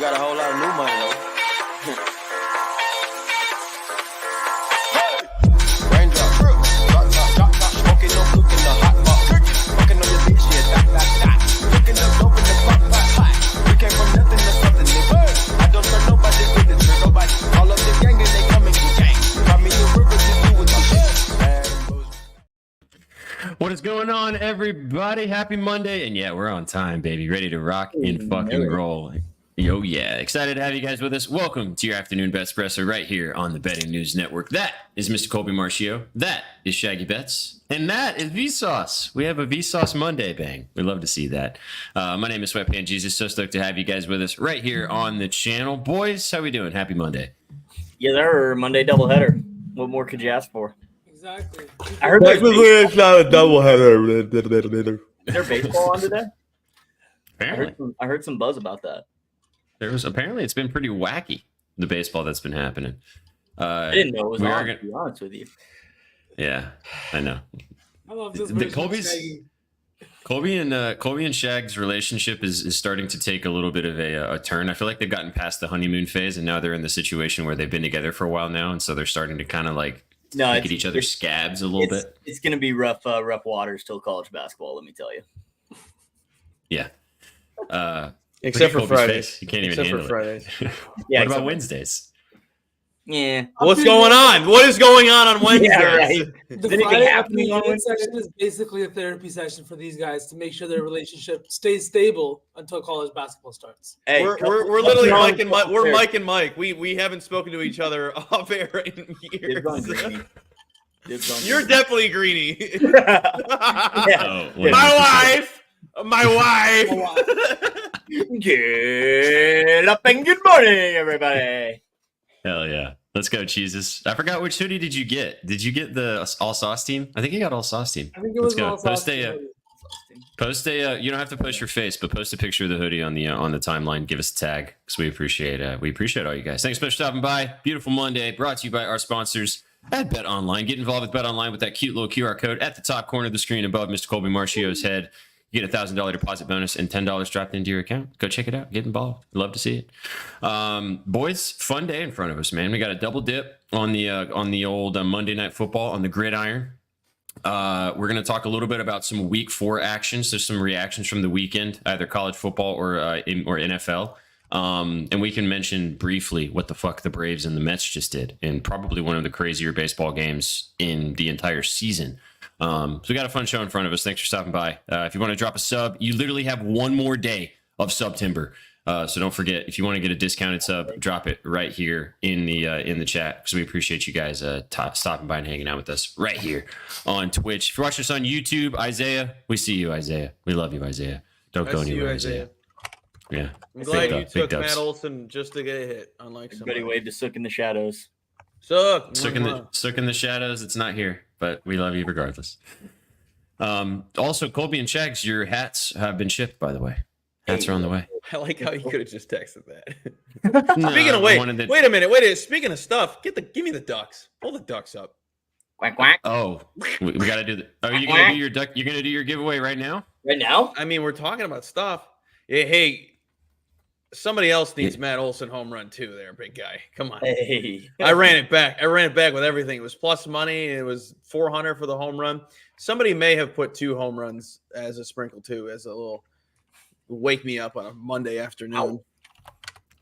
got a whole lot of new money though. Raindrop, drop, smoking no cook in the hot pot. Fucking on your bitch, yeah, dot. Looking up, dope in the pot. We came from nothing to something, nigga. I don't trust nobody with the trick, nobody. All of the gang and they coming to gang. Call me a river to do with my shit. What is going on, everybody? Happy Monday. And yeah, we're on time, baby. Ready to rock and fucking roll. Yo, yeah. Excited to have you guys with us. Welcome to your afternoon Betspresso right here on the Betting News Network. That is Mr. Colby Marcio. That is Shaggy Betts. And that is Vsauce. We have a Vsauce Monday, bang. We love to see that. My name is Sweatpants Jesus. So stoked to have you guys with us right here on the channel. Boys, how we doing? Happy Monday. Yeah, they're Monday doubleheader. What more could you ask for? Exactly. I heard it's not a doubleheader. Is there baseball on today? Apparently. I heard some buzz about that. Apparently it's been pretty wacky, the baseball that's been happening. I didn't know it was on, to be honest with you. Yeah, I know. I love this version of Shaggy. Colby and Shag's relationship is starting to take a little bit of a turn. I feel like they've gotten past the honeymoon phase, and now they're in the situation where they've been together for a while now, and so they're starting to kind of like look at each other's scabs a little bit. It's going to be rough waters till college basketball, let me tell you. Yeah. Except for Colby's Fridays. face. You can't even handle Fridays. Yeah, what about Wednesdays? Yeah. What's going on? What is going on Wednesdays? Yeah, right. The Friday afternoon session is basically a therapy session for these guys to make sure their relationship stays stable until college basketball starts. Hey, we're literally Mike and Mike. We're Mike and Mike. We haven't spoken to each other off air in years. You're definitely Greeny. Yeah. My wife. Get up and good morning, everybody. Hell yeah. Let's go, Jesus. I forgot which hoodie did you get? Did you get the all sauce team? I think you got all sauce team. I think it was all sauce team. Post a you don't have to post your face, but post a picture of the hoodie on the timeline. Give us a tag because we appreciate all you guys. Thanks for stopping by. Beautiful Monday, brought to you by our sponsors at BetOnline. Get involved with BetOnline with that cute little QR code at the top corner of the screen above Mr. Colby Marcio's head. You get a $1,000 deposit bonus and $10 dropped into your account. Go check it out. Get involved. Love to see it. Boys, fun day in front of us, man. We got a double dip on the old Monday Night Football on the gridiron. We're going to talk a little bit about some Week 4 action, so some reactions from the weekend, either college football or NFL. And we can mention briefly what the fuck the Braves and the Mets just did, and probably one of the crazier baseball games in the entire season. So we got a fun show in front of us. Thanks for stopping by. If you want to drop a sub, you literally have one more day of September. So don't forget, if you want to get a discounted sub, drop it right here in the chat, because we appreciate you guys stopping by and hanging out with us right here on Twitch. If you're watching us on YouTube, Isaiah, we see you, Isaiah. We love you, Isaiah. Don't go anywhere, Isaiah. Yeah. I'm glad you took Matt Olson just to get a hit, unlike somebody. Everybody waved to Sook in the shadows. Sook in the shadows. It's not here, but we love you regardless. Also, Colby and Shags, your hats have been shipped, by the way. Hats are on the way. I like how you could have just texted that. Speaking of wait a minute. Speaking of stuff, give me the ducks. Pull the ducks up. Quack quack. Oh, we got to do that. Are you gonna do your duck? You're gonna do your giveaway right now? Right now? I mean, we're talking about stuff. Hey, somebody else needs Matt Olson home run too. There, big guy. Come on. Hey. I ran it back with everything. It was plus money. It was 400 for the home run. Somebody may have put 2 home runs as a sprinkle too, as a little wake me up on a Monday afternoon. Ow.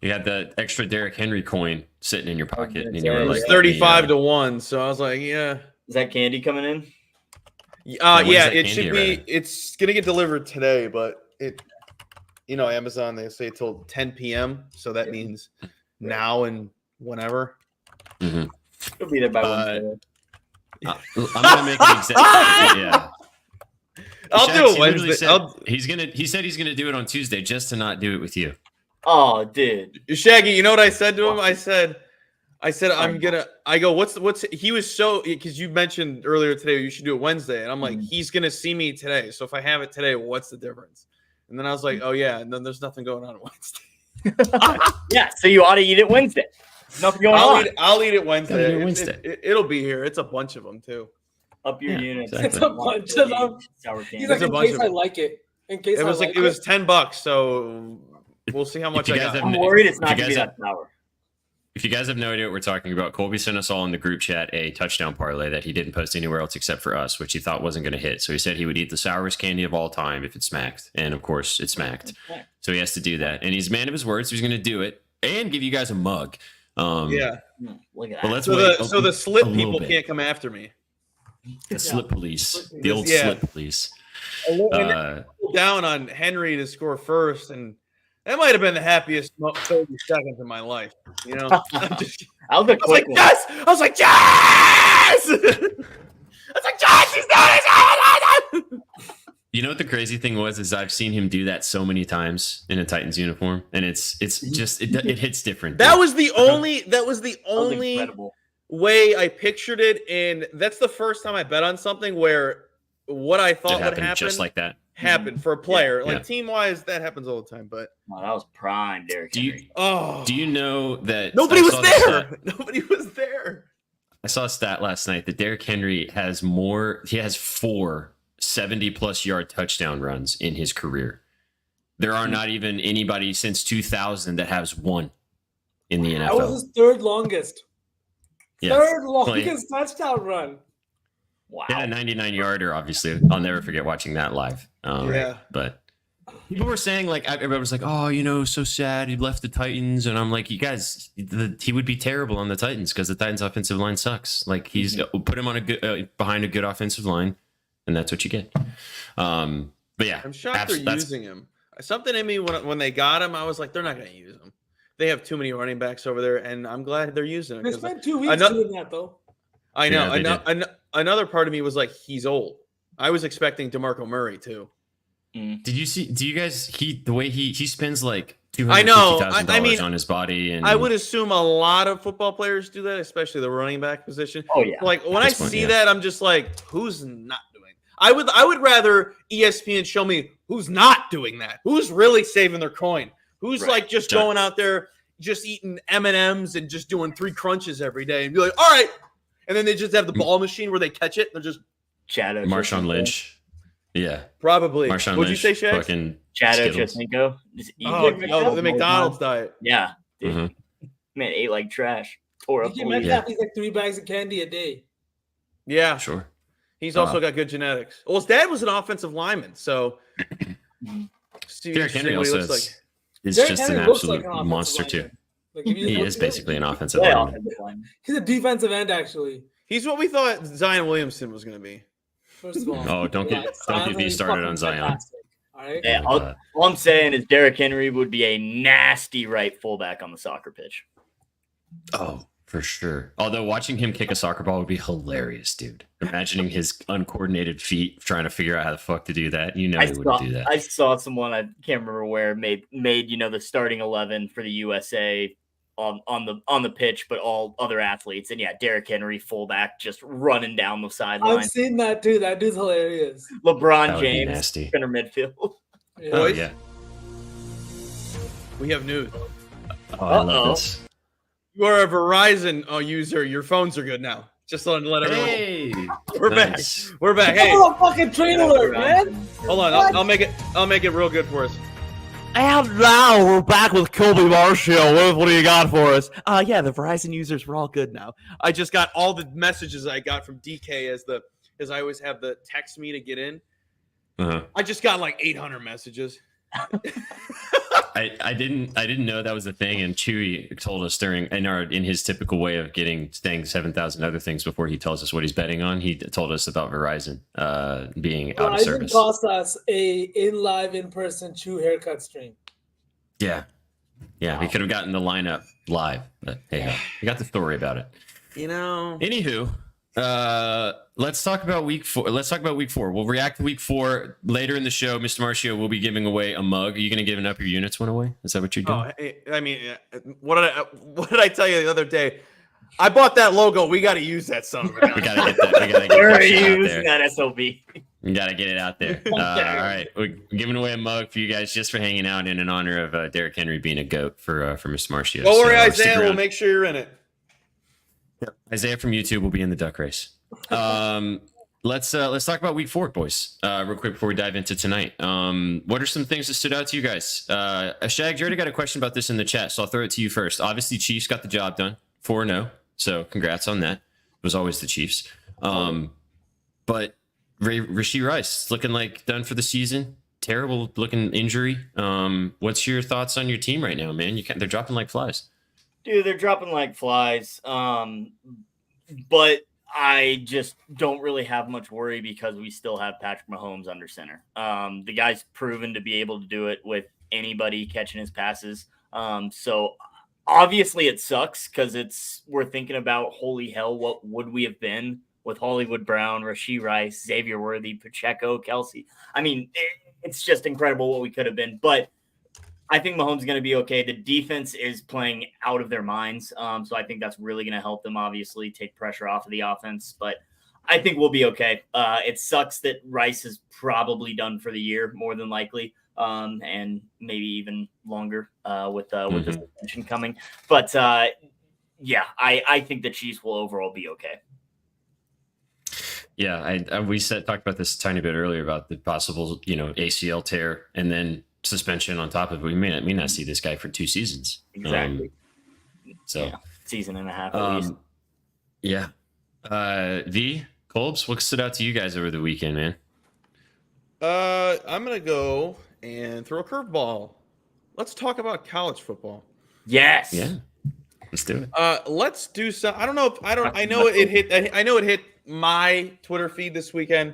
You had the extra Derrick Henry coin sitting in your pocket, and you were It was like 35 to 1. So I was like, yeah. Is that candy coming in? Yeah, it should be. It's gonna get delivered today, but Amazon, they say till 10 p.m. So that means now and whenever. Mm-hmm. It'll be there by Wednesday. I'm gonna make an example. Yeah. I'll do it Wednesday. He said he's gonna do it on Tuesday just to not do it with you. Oh, dude. Shaggy, you know what I said to him? I said he was so, because you mentioned earlier today you should do it Wednesday, and I'm like, he's gonna see me today. So if I have it today, what's the difference? And then I was like, oh yeah, and then there's nothing going on Wednesday. Yeah, so you ought to eat it Wednesday. Nothing going on. I'll eat it Wednesday. It'll be here. It's a bunch of them too. Up your units. Exactly. It's a bunch of them. He's like, in case I like it. In case it was I like it was $10. So We'll see how much you I guys got. I'm worried it's if not you going to be guys that power. If you guys have no idea what we're talking about, Colby sent us all in the group chat a touchdown parlay that he didn't post anywhere else except for us, which he thought wasn't going to hit. So he said he would eat the sourest candy of all time if it smacked. And of course, it smacked. So he has to do that. And he's a man of his words. So he's going to do it and give you guys a mug. Yeah. Look at But that. let's So wait the slip a little people bit. can't come after me. The slip police. The Yeah. old slip police. Down on Henry to score first, and that might have been the happiest 30 seconds of my life. You know, That was a I was quick like, one. yes! I was like, yes! I was like, yes! He's doing it! You know what the crazy thing was is I've seen him do that so many times in a Titans uniform, and it's just it hits different. That was the only That was incredible. way I pictured it, and that's the first time I bet on something where what I it thought would happened happen just like that. happened for a player. Yeah. Like team wise, that happens all the time. But Oh, that was prime Derrick Do you- Henry. Do you know that nobody I was saw the stat- there? Nobody was there. I saw a stat last night that Derrick Henry has 4 70-plus yard touchdown runs in his career. There are not even anybody since 2000 that has one in the That was NFL. his third longest. Yeah. Third longest touchdown run. Wow. He had a 99-yarder, obviously. I'll never forget watching that live. Yeah. But people were saying, like, everybody was like, oh, you know, so sad he left the Titans. And I'm like, you guys, he would be terrible on the Titans because the Titans' offensive line sucks. Like, he's put him on a good behind a good offensive line, and that's what you get. But yeah, I'm shocked they're using him. Something in me when they got him, I was like, they're not going to use him. They have too many running backs over there, and I'm glad they're using him. They spent 2 weeks doing that, though. I know. Yeah, they Another part of me was like, he's old. I was expecting DeMarco Murray too. Did you see? Do you guys? The way he spends like I know. $250,000 on his body, and I would assume a lot of football players do that, especially the running back position. Oh yeah. Like when At I this point, see yeah. that, I'm just like, who's not doing? I would rather ESPN show me who's not doing that. Who's really saving their coin? Who's Right. like just going out there, just eating M&Ms and just doing 3 crunches every day, and be like, all right. And then they just have the ball machine where they catch it. They're just Chado Marshawn Lynch. Yeah, probably. Marshawn What'd Lynch. you say, Shaq? Fucking Chado Skittles. Chesnico. Just eat Oh, like that. the McDonald's diet. Yeah. Dude. Mhm. Man, ate like trash. Tore up. DK the league. Metcalf, he's like 3 bags of candy a day. Yeah, Sure. he's also got good genetics. Well, his dad was an offensive lineman, so see Derrick see Henry what he also looks like. is Derrick just Henry an looks like absolute an offensive monster too. lineman. Like, if you He look is at him, basically an offensive Play lineman. offensive line. He's a defensive end, actually. He's what we thought Zion Williamson was going to be. First of all. Oh, don't get me Zion's started fucking on Zion. fantastic, all right. Yeah, Oh my God. all I'm saying is Derrick Henry would be a nasty right fullback on the soccer pitch. Oh, for sure. Although watching him kick a soccer ball would be hilarious, dude. Imagining his uncoordinated feet trying to figure out how the fuck to do that. You know he wouldn't do that. I saw someone, I can't remember where, made the starting 11 for the USA on the pitch, but all other athletes. And yeah, Derrick Henry fullback just running down the I've sideline. seen that too. That dude's hilarious. That LeBron would be James nasty. center midfield. Yeah. Oh Boys? yeah. We have news. Oh, I love Uh-oh. this. You are a Verizon user. Your phones are good now. Just to let everyone. Hey, We're nice. back. We're back. Hey, Oh, fucking train alert, man. hold on. I'll make it real good for us. And now we're back with Colby Marshall. What do you got for us? Yeah, the Verizon users were all good now. I just got all the messages I got from DK as I always have the text me to get in. Uh-huh. I just got like 800 messages. I didn't know that was a thing, and Chewy told us in his typical way of saying 7,000 other things before he tells us what he's betting on. He told us about Verizon being out of Verizon service. cost us a in-person Chew haircut stream. Yeah, we could have gotten the lineup live, but hey, we got the story about it. You know. Anywho, let's talk about week 4. We'll react to week 4 later in the show. Mr. Marcio will be giving away a mug. Are you going to give up your units one away? Is that what you're doing? Oh, hey, I mean, what did I tell you the other day? I bought that logo. We got to use that son of a gun. We got to get that. We got to get Where that are shit you out using there. that SOB? We got to get it out there. All right, we're giving away a mug for you guys just for hanging out in honor of Derrick Henry being a goat for Mr. Marcio. Don't worry, stick Isaiah. We'll around. make sure you're in it. Isaiah from YouTube will be in the duck race. let's talk about week 4, boys. Real quick before we dive into tonight. What are some things that stood out to you guys? Shag, you already got a question about this in the chat, so I'll throw it to you first. Obviously, Chiefs got the job done 4-0, so congrats on that. It was always the Chiefs. But Rashee Rice looking like done for the season. Terrible looking injury. What's your thoughts on your team right now, man? They're dropping like flies. Dude, they're dropping like flies. But I just don't really have much worry because we still have Patrick Mahomes under center. The guy's proven to be able to do it with anybody catching his passes. So obviously it sucks because we're thinking about, holy hell, what would we have been with Hollywood Brown, Rashee Rice, Xavier Worthy, Pacheco, Kelsey. I mean, it's just incredible what we could have been. But I think Mahomes is going to be okay. The defense is playing out of their minds. So I think that's really going to help them, obviously, take pressure off of the offense. But I think we'll be okay. It sucks that Rice is probably done for the year, more than likely, and maybe even longer with the suspension coming. But, yeah, I think the Chiefs will overall be okay. Yeah, we talked about this a tiny bit earlier about the possible, ACL tear and then suspension on top of it. We may not see this guy for 2 seasons. Exactly. Season and a half at least. Yeah. V, Colbs, what stood out to you guys over the weekend, man? I'm gonna go and throw a curveball. Let's talk about college football. Yes. Yeah. Let's do it. Let's do some. I know it hit my Twitter feed this weekend,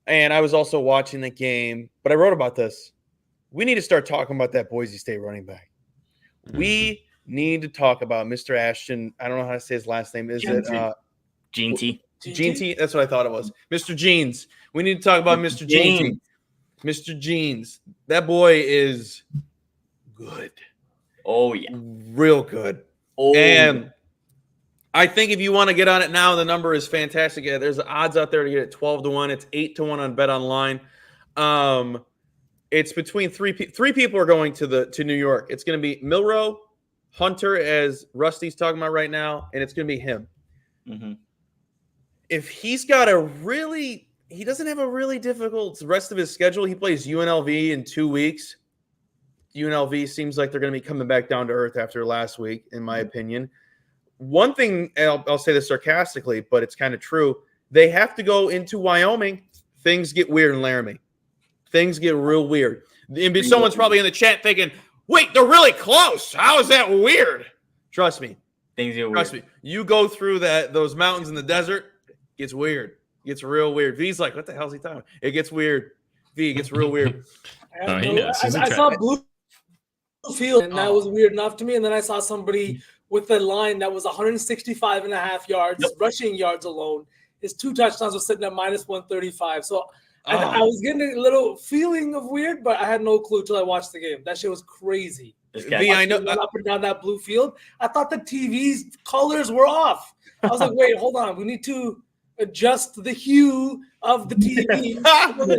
and I was also watching the game. But I wrote about this. We need to start talking about that Boise State running back. We need to talk about Mr. Ashton. I don't know how to say his last name. Is it Gene T? Gene T? That's what I thought it was. Mr. Jeans. We need to talk about Mr. Jeans. Mr. Jeans. That boy is good. Oh, yeah. Real good. Oh, and I think if you want to get on it now, the number is fantastic. Yeah, there's odds out there to get it 12-1. It's 8-1 on BetOnline. It's between three people are going to New York. It's going to be Milroe, Hunter, as Rusty's talking about right now, and it's going to be him. Mm-hmm. If he doesn't have a really difficult rest of his schedule. He plays UNLV in 2 weeks. UNLV seems like they're going to be coming back down to earth after last week, in my opinion. One thing, I'll say this sarcastically, but it's kind of true. They have to go into Wyoming. Things get weird in Laramie. Things get real weird. And someone's probably in the chat thinking, wait, they're really close. How is that weird? Trust me. Things get weird. Trust me. You go through those mountains in the desert, it gets weird. It gets real weird. V's like, what the hell is he talking about? It gets weird. V, it gets real weird. I saw blue field, and that was weird enough to me. And then I saw somebody with a line that was 165.5 yards, rushing yards alone. His 2 touchdowns were sitting at minus 135. So I was getting a little feeling of weird, but I had no clue till I watched the game. That shit was crazy. I know up and down that blue field. I thought the TV's colors were off. I was like, wait, hold on. We need to adjust the hue of the TV.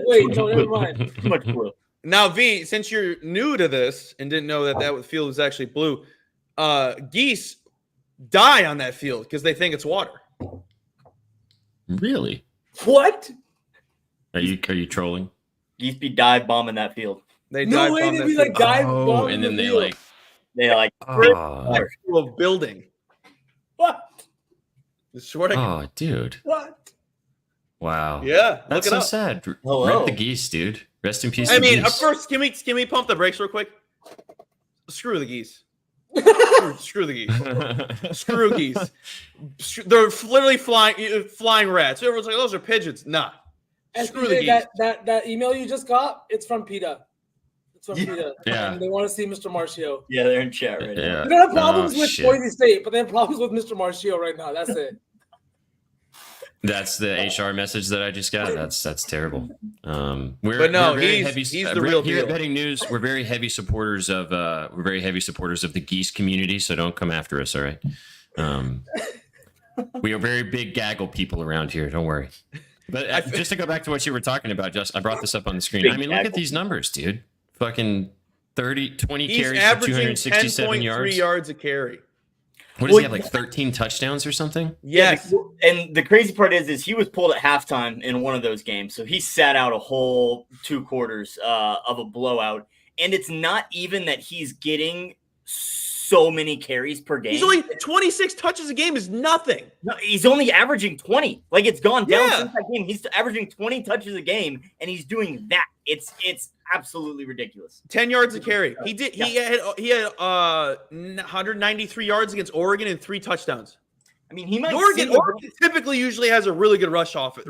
Wait, no, never mind. Too much blue. Now, V, since you're new to this and didn't know that field was actually blue, geese die on that field because they think it's water. Really? What? Are you trolling? Geese be dive bombing that field. They No dive way bomb to that be field. like dive Oh, bomb and then the they field. A building. What? Swear to God. Oh, dude. What? Wow. Yeah, That's look so it up. sad. Hello. Rip the geese, dude. Rest in peace. I to mean, geese. first, can we pump the brakes real quick? Screw the geese. Screw the geese. Screw geese. They're literally flying rats. Everyone's like, those are pigeons. Nah. Screw the geese. That email you just got, it's from PETA. It's from PETA. Yeah. And they want to see Mr. Marcio. Yeah, they're in chat right now. Yeah. They don't have problems Oh, with shit. Boise State, but they have problems with Mr. Marcio right now. That's it. That's the HR message that I just got. That's terrible. But no, very he's the real here deal. at Betting News. We're very heavy supporters of the geese community. So don't come after us, all right? We are very big gaggle people around here. Don't worry. But just to go back to what you were talking about, Just I brought this up on the screen. Big I mean, look at gaggle. these numbers, dude. Fucking 20 He's carries for averaging 267 10.3 yards. yards a carry. What does he have, like 13 touchdowns or something? Yes. And the crazy part is he was pulled at halftime in one of those games. So he sat out a whole 2 quarters of a blowout. And it's not even that he's getting so many carries per game. He's only 26 touches a game is nothing. No, he's only averaging 20. Like, it's gone down since that game. He's averaging 20 touches a game, and he's doing that. It's absolutely ridiculous. 10 yards a carry. He did. Yeah. He had 193 yards against Oregon and 3 touchdowns. I mean, he might. Oregon typically usually has a really good rush defense.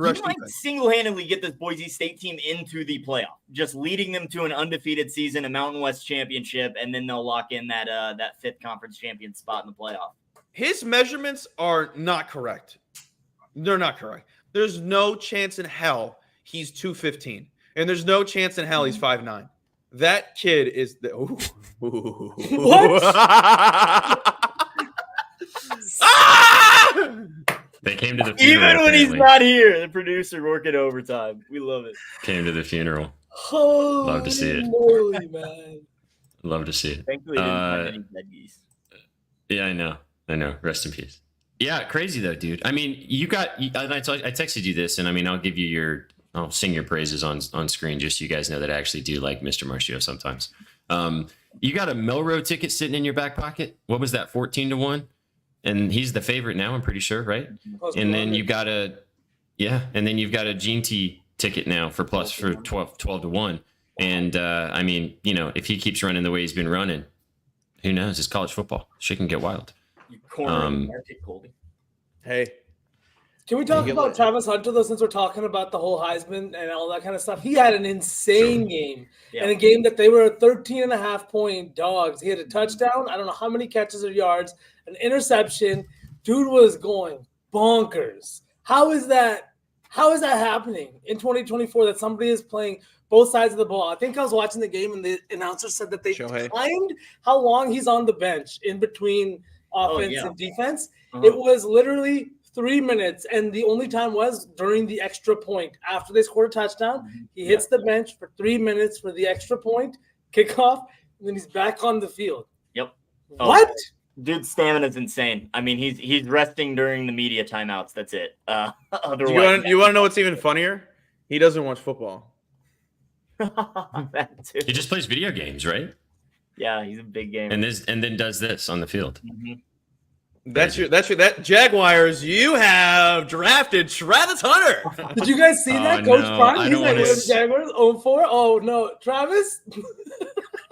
Single-handedly get this Boise State team into the playoff, just leading them to an undefeated season, a Mountain West championship, and then they'll lock in that 5th conference champion spot in the playoff. His measurements are not correct. They're not correct. There's no chance in hell he's 215, and there's no chance in hell he's 5'9". That kid is the. What? They came to the funeral. Even when he's not here, the producer working overtime. We love it. Came to the funeral. Holy Love to see it. moly, man. Love to see it. Thankfully, didn't find any dead geese. Yeah, I know. Rest in peace. Yeah, crazy though, dude. I mean, I texted you this, and I mean, I'll sing your praises on screen, just so you guys know that I actually do like Mr. Marcio sometimes. You got a Melrose ticket sitting in your back pocket. What was that? 14-1, and he's the favorite now. I'm pretty sure, right? And then you've got a Gene T ticket now for 12-1. And I mean, if he keeps running the way he's been running, who knows? It's college football. Shit can get wild. You cornering the market, Colby. Hey. Can we talk about Travis Hunter, though, since we're talking about the whole Heisman and all that kind of stuff? He had an insane game. In a game that they were 13.5-point dogs. He had a touchdown. I don't know how many catches or yards, an interception. Dude was going bonkers. How is that happening in 2024 that somebody is playing both sides of the ball? I think I was watching the game, and the announcer said that they timed how long he's on the bench in between offense and defense. It was literally 3 minutes, and the only time was during the extra point. After they scored a touchdown, he hits the bench for 3 minutes for the extra point, kickoff, and then he's back on the field. Yep. What? Dude's stamina is insane. I mean, he's resting during the media timeouts. That's it. Otherwise, you want to know what's even funnier? He doesn't watch football. That too. He just plays video games, right? Yeah, he's a big gamer. And then does this on the field. Mm-hmm. That Jaguars. You have drafted Travis Hunter. Did you guys see that, Coach Prime? He's like, what Jaguars 0-4? Oh no, Travis.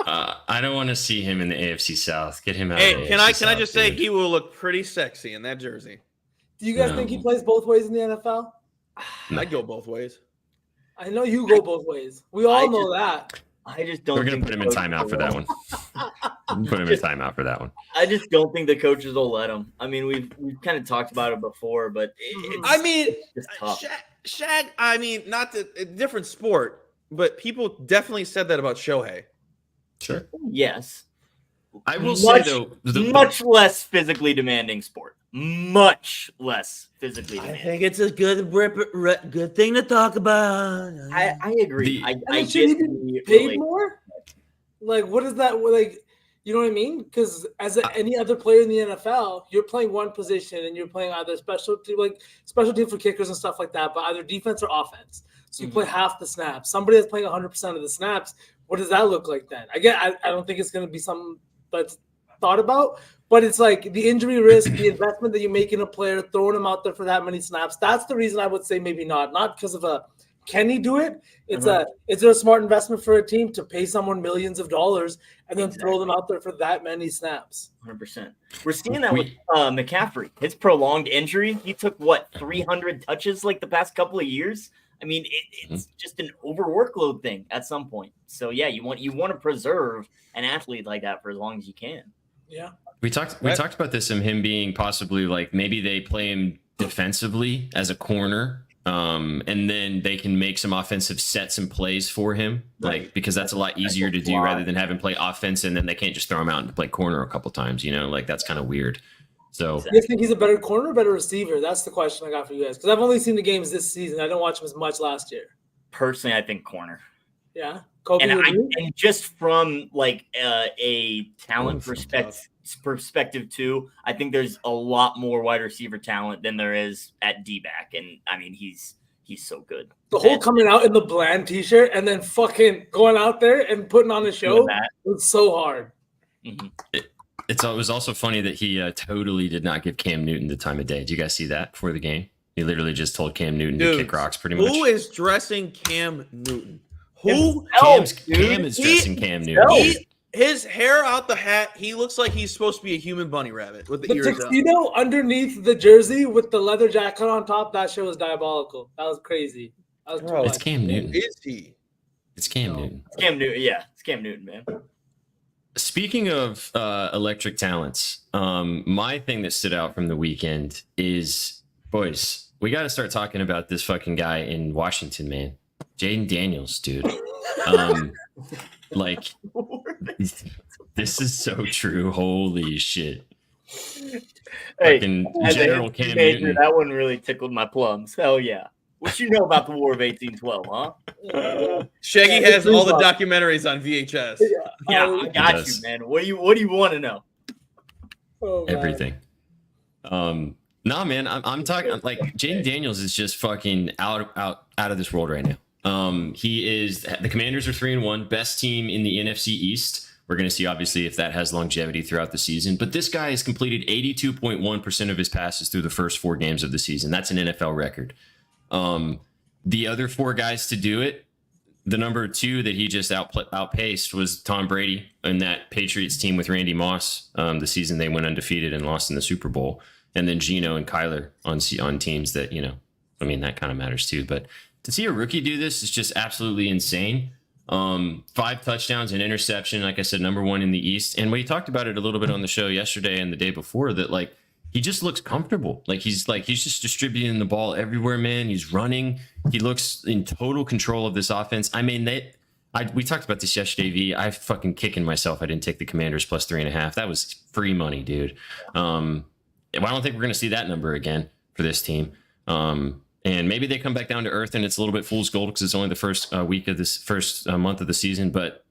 I don't want to see him in the AFC South. Get him out. Hey, of the can AFC I South, just say he will look pretty sexy in that jersey? Do you guys think he plays both ways in the NFL? I'd go both ways. I know you go both ways. We all know that. I just don't. We're gonna put him in timeout for that one. Put him in timeout for that one. I just don't think the coaches will let him. I mean, we've kind of talked about it before, but it's tough. Shaq. I mean, not a different sport, but people definitely said that about Shohei. Sure. Yes. I will say though, much less physically demanding sport. Much less physically demanding. I think it's a good thing to talk about. I agree. I should he be paid more? Like, what is that? Like, you know what I mean? Because as any other player in the NFL, you're playing one position and you're playing either special team for kickers and stuff like that, but either defense or offense. So you play half the snaps. Somebody that's playing 100% of the snaps. What does that look like then? I don't think it's going to be something that's thought about, but it's like the injury risk, the investment that you make in a player, throwing him out there for that many snaps. That's the reason I would say maybe not because of can he do it? It's is there a smart investment for a team to pay someone millions of dollars and then throw them out there for that many snaps? 100%. We're seeing that with McCaffrey. His prolonged injury, he took 300 touches like the past couple of years. I mean, it's just an overworkload thing at some point. So yeah, you want to preserve an athlete like that for as long as you can. Yeah. We talked about this and him being possibly like maybe they play him defensively as a corner. And then they can make some offensive sets and plays for him, like because that's a lot easier to do rather than have him play offense and then they can't just throw him out and play corner a couple times, like that's kind of weird. So you think he's a better corner or better receiver? That's the question I got for you guys. Because I've only seen the games this season. I didn't watch him as much last year. Personally, I think corner. Yeah. Kobe, and just from like a talent perspective too, I think there's a lot more wide receiver talent than there is at D-back, and I mean he's so good. The whole coming out in the Bland t-shirt and then fucking going out there and putting on a show was so hard. Mm-hmm. It was also funny that he totally did not give Cam Newton the time of day. Did you guys see that before the game? He literally just told Cam Newton to kick rocks pretty much. Who is dressing Cam Newton? Cam is dressing Cam Newton. His hair out the hat, he looks like he's supposed to be a human bunny rabbit with the ears up. The tuxedo underneath the jersey with the leather jacket on top, that shit was diabolical. That was crazy. It's Cam Newton. Who is he? It's Cam Newton. It's Cam Newton, yeah. It's Cam Newton, man. Speaking of electric talents, my thing that stood out from the weekend is, boys, we got to start talking about this fucking guy in Washington, man. Jaden Daniels, dude. Like, this is so true. Holy shit. Hey, fucking General Cam Newton. That one really tickled my plums. Hell yeah. What you know about the War of 1812, huh? Shaggy has all the documentaries on VHS. Yeah, I got you, man. What do you want to know? Oh, everything. Nah, man, I'm talking like Jaden Daniels is just fucking out of this world right now. He is the Commanders are 3-1, best team in the NFC East. We're going to see obviously if that has longevity throughout the season. But this guy has completed 82.1% of his passes through the first 4 games of the season. That's an NFL record. The other 4 guys to do it, the number 2 that he just outpaced was Tom Brady and that Patriots team with Randy Moss. The season they went undefeated and lost in the Super Bowl. And then Geno and Kyler on teams that, I mean, that kind of matters too. But to see a rookie do this is just absolutely insane. 5 touchdowns and interception, like I said, number 1 in the East. And we talked about it a little bit on the show yesterday and the day before that, like, he just looks comfortable. He's just distributing the ball everywhere, man. He's running. He looks in total control of this offense. I mean, we talked about this yesterday, V. I fucking kicking myself I didn't take the Commanders plus 3.5. That was free money, dude. I don't think we're going to see that number again for this team. And maybe they come back down to earth and it's a little bit fool's gold because it's only the first week of this first month of the season, but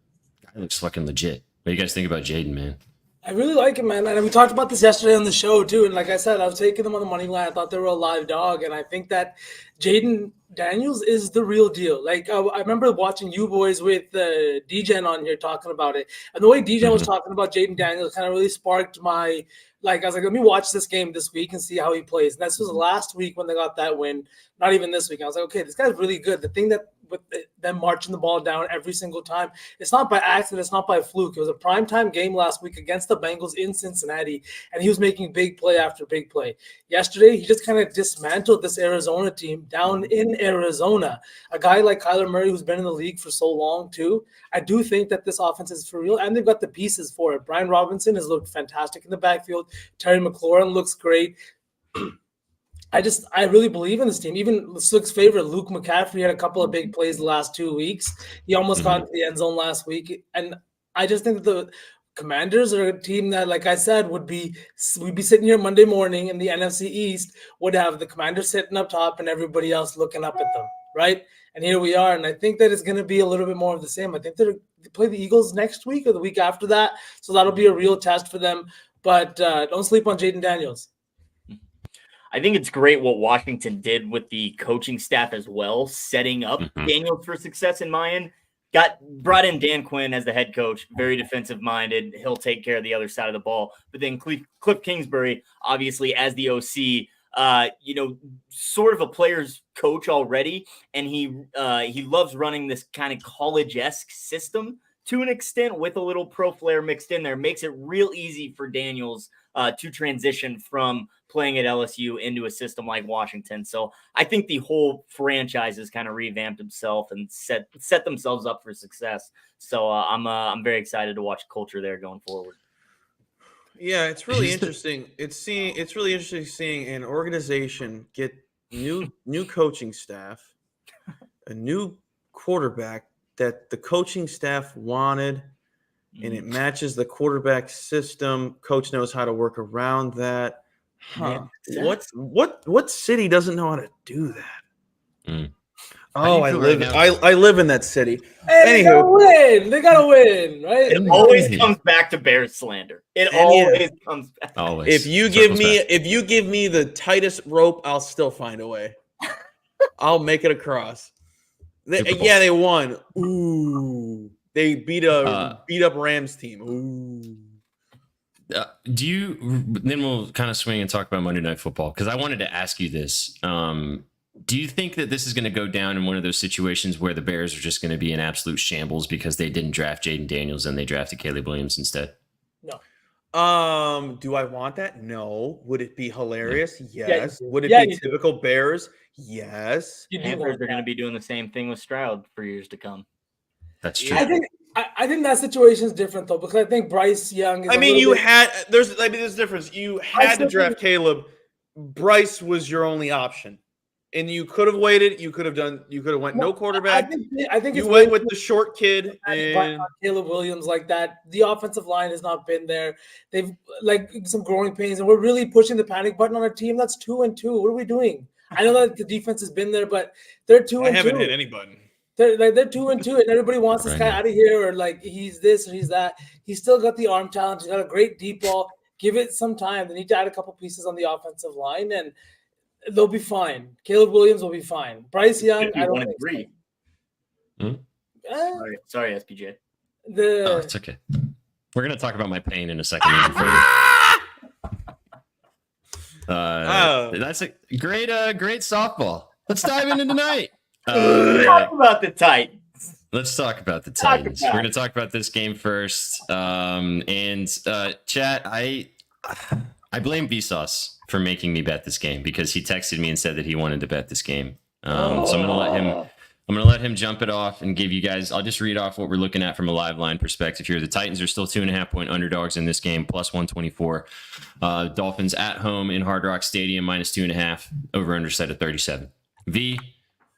it looks fucking legit. What do you guys think about Jaden, man? I really like him, man. And we talked about this yesterday on the show, too. And like I said, I was taking them on the money line. I thought they were a live dog. And I think that Jaden Daniels is the real deal. Like, I remember watching you boys with DJen on here talking about it. And the way DJen was talking about Jaden Daniels kind of really sparked my, I was like, let me watch this game this week and see how he plays. And this was last week when they got that win. Not even this week. I was like, okay, this guy's really good. The thing that with them marching the ball down every single time, it's not by accident, it's not by fluke. It was a primetime game last week against the Bengals in Cincinnati, and he was making big play after big play. Yesterday, he just kind of dismantled this Arizona team down in Arizona. A guy like Kyler Murray, who's been in the league for so long too, I do think that this offense is for real, and they've got the pieces for it. Brian Robinson has looked fantastic in the backfield. Terry McLaurin looks great. I really believe in this team. Even Slick's favorite, Luke McCaffrey, had a couple of big plays the last 2 weeks. He almost got into the end zone last week. And I just think that the Commanders are a team that, like I said, we'd be sitting here Monday morning in the NFC East, would have the Commanders sitting up top and everybody else looking up at them, right? And here we are. And I think that it's going to be a little bit more of the same. I think they play the Eagles next week or the week after that. So that'll be a real test for them. But don't sleep on Jaden Daniels. I think it's great what Washington did with the coaching staff as well, setting up Daniels for success in my end. Brought in Dan Quinn as the head coach, very defensive minded. He'll take care of the other side of the ball. But then Cliff Kingsbury, obviously as the OC, sort of a player's coach already, and he loves running this kind of college-esque system to an extent with a little pro flair mixed in there. Makes it real easy for Daniels to transition from playing at LSU into a system like Washington. So I think the whole franchise has kind of revamped himself and set themselves up for success. So I'm very excited to watch culture there going forward. Yeah, it's really interesting. It's really interesting seeing an organization get new coaching staff, a new quarterback that the coaching staff wanted, and it matches the quarterback system. Coach knows how to work around that. Huh. What city doesn't know how to do that? Oh, I live. Right I live in that city. Hey, they gotta win. They gotta win, right? It always comes back to Bears slander. It always comes back. Always. If you give me the tightest rope, I'll still find a way. I'll make it across. They won. Ooh, they beat up Rams team. Ooh. Then we'll kind of swing and talk about Monday Night Football, because I wanted to ask you this. Do you think that this is going to go down in one of those situations where the Bears are just going to be in absolute shambles because they didn't draft Jaden Daniels and they drafted Caleb Williams instead? No. Do I want that? No. Would it be hilarious? Yes. Yeah, Would it be typical Bears? Yes. Panthers are going to be doing the same thing with Stroud for years to come. That's true. I think that situation is different though, because I think Bryce Young. There's a difference. You had to draft Caleb. Bryce was your only option, and you could have waited. You could have went no quarterback. I think you went with the short kid and Caleb Williams like that. The offensive line has not been there. They've some growing pains, and we're really pushing the panic button on a team that's 2-2. What are we doing? I know that the defense has been there, but they're 2-2. I haven't hit any button. They're 2-2, and everybody wants this guy out of here, or like he's this or he's that. He's still got the arm talent. He's got a great deep ball. Give it some time. They need to add a couple pieces on the offensive line, and they'll be fine. Caleb Williams will be fine. Bryce Young, I don't think so. Sorry, SPJ. It's okay. We're gonna talk about my pain in a second. That's a great softball. Let's dive into tonight. Talk about the Titans. Let's talk about the Titans. We're going to talk about this game first. Chat, I blame Vsauce for making me bet this game, because he texted me and said that he wanted to bet this game. So I'm going to let him jump it off and give you guys. I'll just read off what we're looking at from a live line perspective here. The Titans are still 2.5-point underdogs in this game, plus 124. Dolphins at home in Hard Rock Stadium, minus 2.5. Over under set at 37. V,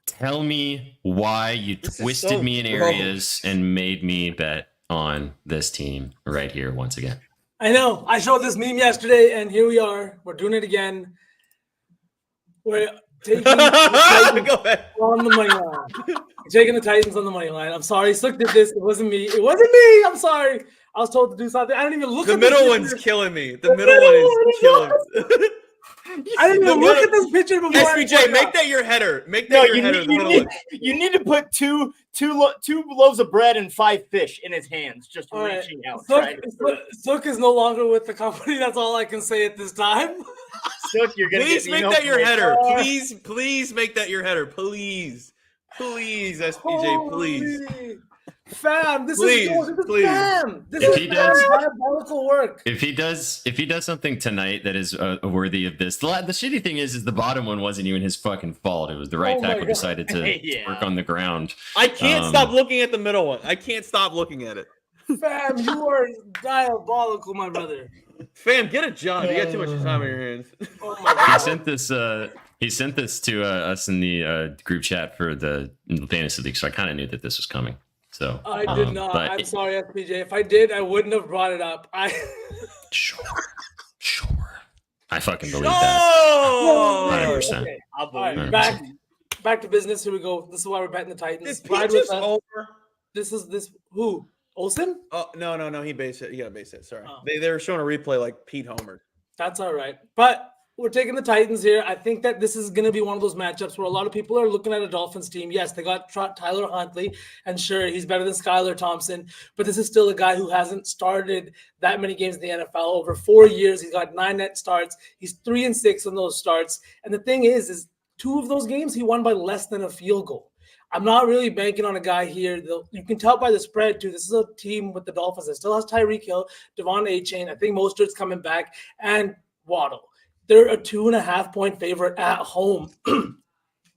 tell me why you twisted me in areas and made me bet on this team right here once again. I know. I showed this meme yesterday, and here we are. We're doing it again. We're taking the Titans on the money line. Taking the Titans on the money line. I'm sorry. Sook did this. It wasn't me. I'm sorry. I was told to do something. I don't even look at the middle one's killing me. The middle one is killing me. I didn't even look at this picture before. SBJ, make that your header. Make that your header. You need to put two loaves of bread and 5 fish in his hands, just reaching out. Sook is no longer with the company. That's all I can say at this time. Sook, you're gonna please make that your header. Please make that your header. Please, SBJ, please. Fam, this is fam. This is diabolical work. If he does something tonight that is worthy of this, the shitty thing is the bottom one wasn't even his fucking fault. It was the right tackle decided to work on the ground. I can't stop looking at the middle one. I can't stop looking at it. Fam, you are diabolical, my brother. Fam, get a job. You got too much time on your hands. Oh my God. He sent this to us in the group chat for the fantasy league, so I kind of knew that this was coming. So I did not. I'm sorry, SPJ. If I did, I wouldn't have brought it up. Sure. I fucking believe that. 100%. Okay. All right, back to business. Here we go. This is why we're betting the Titans. Ride with us. Over? This who? Olsen? Oh no. He based it. You gotta base it. Sorry. They were showing a replay like Pete Homer. That's all right. But we're taking the Titans here. I think that this is going to be one of those matchups where a lot of people are looking at a Dolphins team. Yes, they got Tyler Huntley, and sure, he's better than Skylar Thompson, but this is still a guy who hasn't started that many games in the NFL. Over 4 years, he's got 9 net starts. He's 3-6 on those starts. And the thing is 2 of those games, he won by less than a field goal. I'm not really banking on a guy here. You can tell by the spread, too. This is a team with the Dolphins that still has Tyreek Hill, Devon Achane. I think Mostert's coming back, and Waddle. They're a 2.5-point favorite at home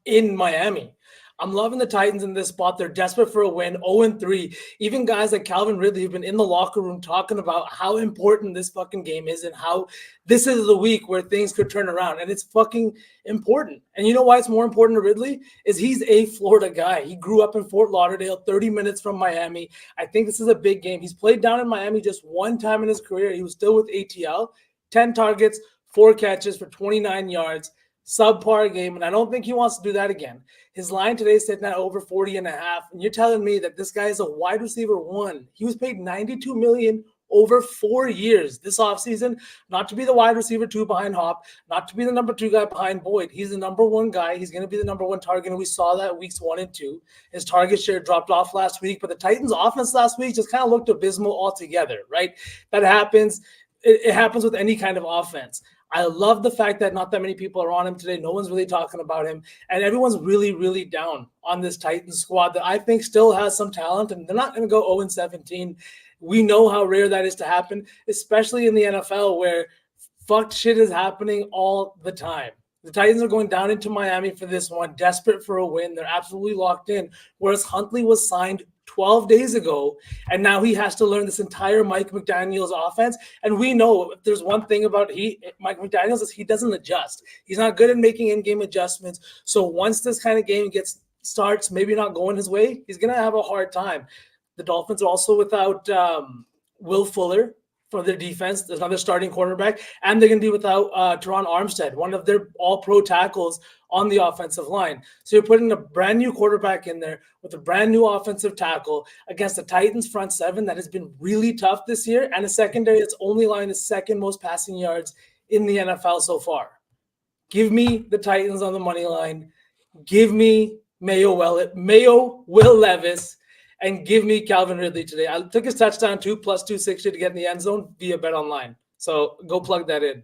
in Miami. I'm loving the Titans in this spot. They're desperate for a win, 0-3. Even guys like Calvin Ridley have been in the locker room talking about how important this fucking game is and how this is the week where things could turn around. And it's fucking important. And you know why it's more important to Ridley? Is he's a Florida guy. He grew up in Fort Lauderdale, 30 minutes from Miami. I think this is a big game. He's played down in Miami just one time in his career. He was still with ATL. 10 targets, 4 catches for 29 yards, subpar game, and I don't think he wants to do that again. His line today is sitting at over 40.5, and you're telling me that this guy is a wide receiver 1. He was paid $92 million over 4 years this offseason, not to be the wide receiver 2 behind Hop, not to be the number 2 guy behind Boyd. He's the number 1 guy. He's going to be the number 1 target, and we saw that weeks 1 and 2. His target share dropped off last week, but the Titans' offense last week just kind of looked abysmal altogether, right? That happens. It happens with any kind of offense. I love the fact that not that many people are on him today. No one's really talking about him. And everyone's really, really down on this Titans squad that I think still has some talent, and they're not going to go 0-17. We know how rare that is to happen, especially in the NFL where fucked shit is happening all the time. The Titans are going down into Miami for this one, desperate for a win. They're absolutely locked in, whereas Huntley was signed 12 days ago, and now he has to learn this entire Mike McDaniel's offense. And we know if there's one thing about Mike McDaniel's is he doesn't adjust. He's not good at making in-game adjustments. So once this kind of game starts, maybe not going his way, he's going to have a hard time. The Dolphins are also without Will Fuller for their defense. There's another starting cornerback, and they're going to be without Teron Armstead, one of their all-pro tackles on the offensive line. So you're putting a brand new quarterback in there with a brand new offensive tackle against the Titans front seven that has been really tough this year, and a secondary that's only allowing the second most passing yards in the NFL so far. Give me the Titans on the money line. Give me Mayo Will Levis, and give me Calvin Ridley today. I took his touchdown too, plus 260 to get in the end zone via BetOnline. So go plug that in.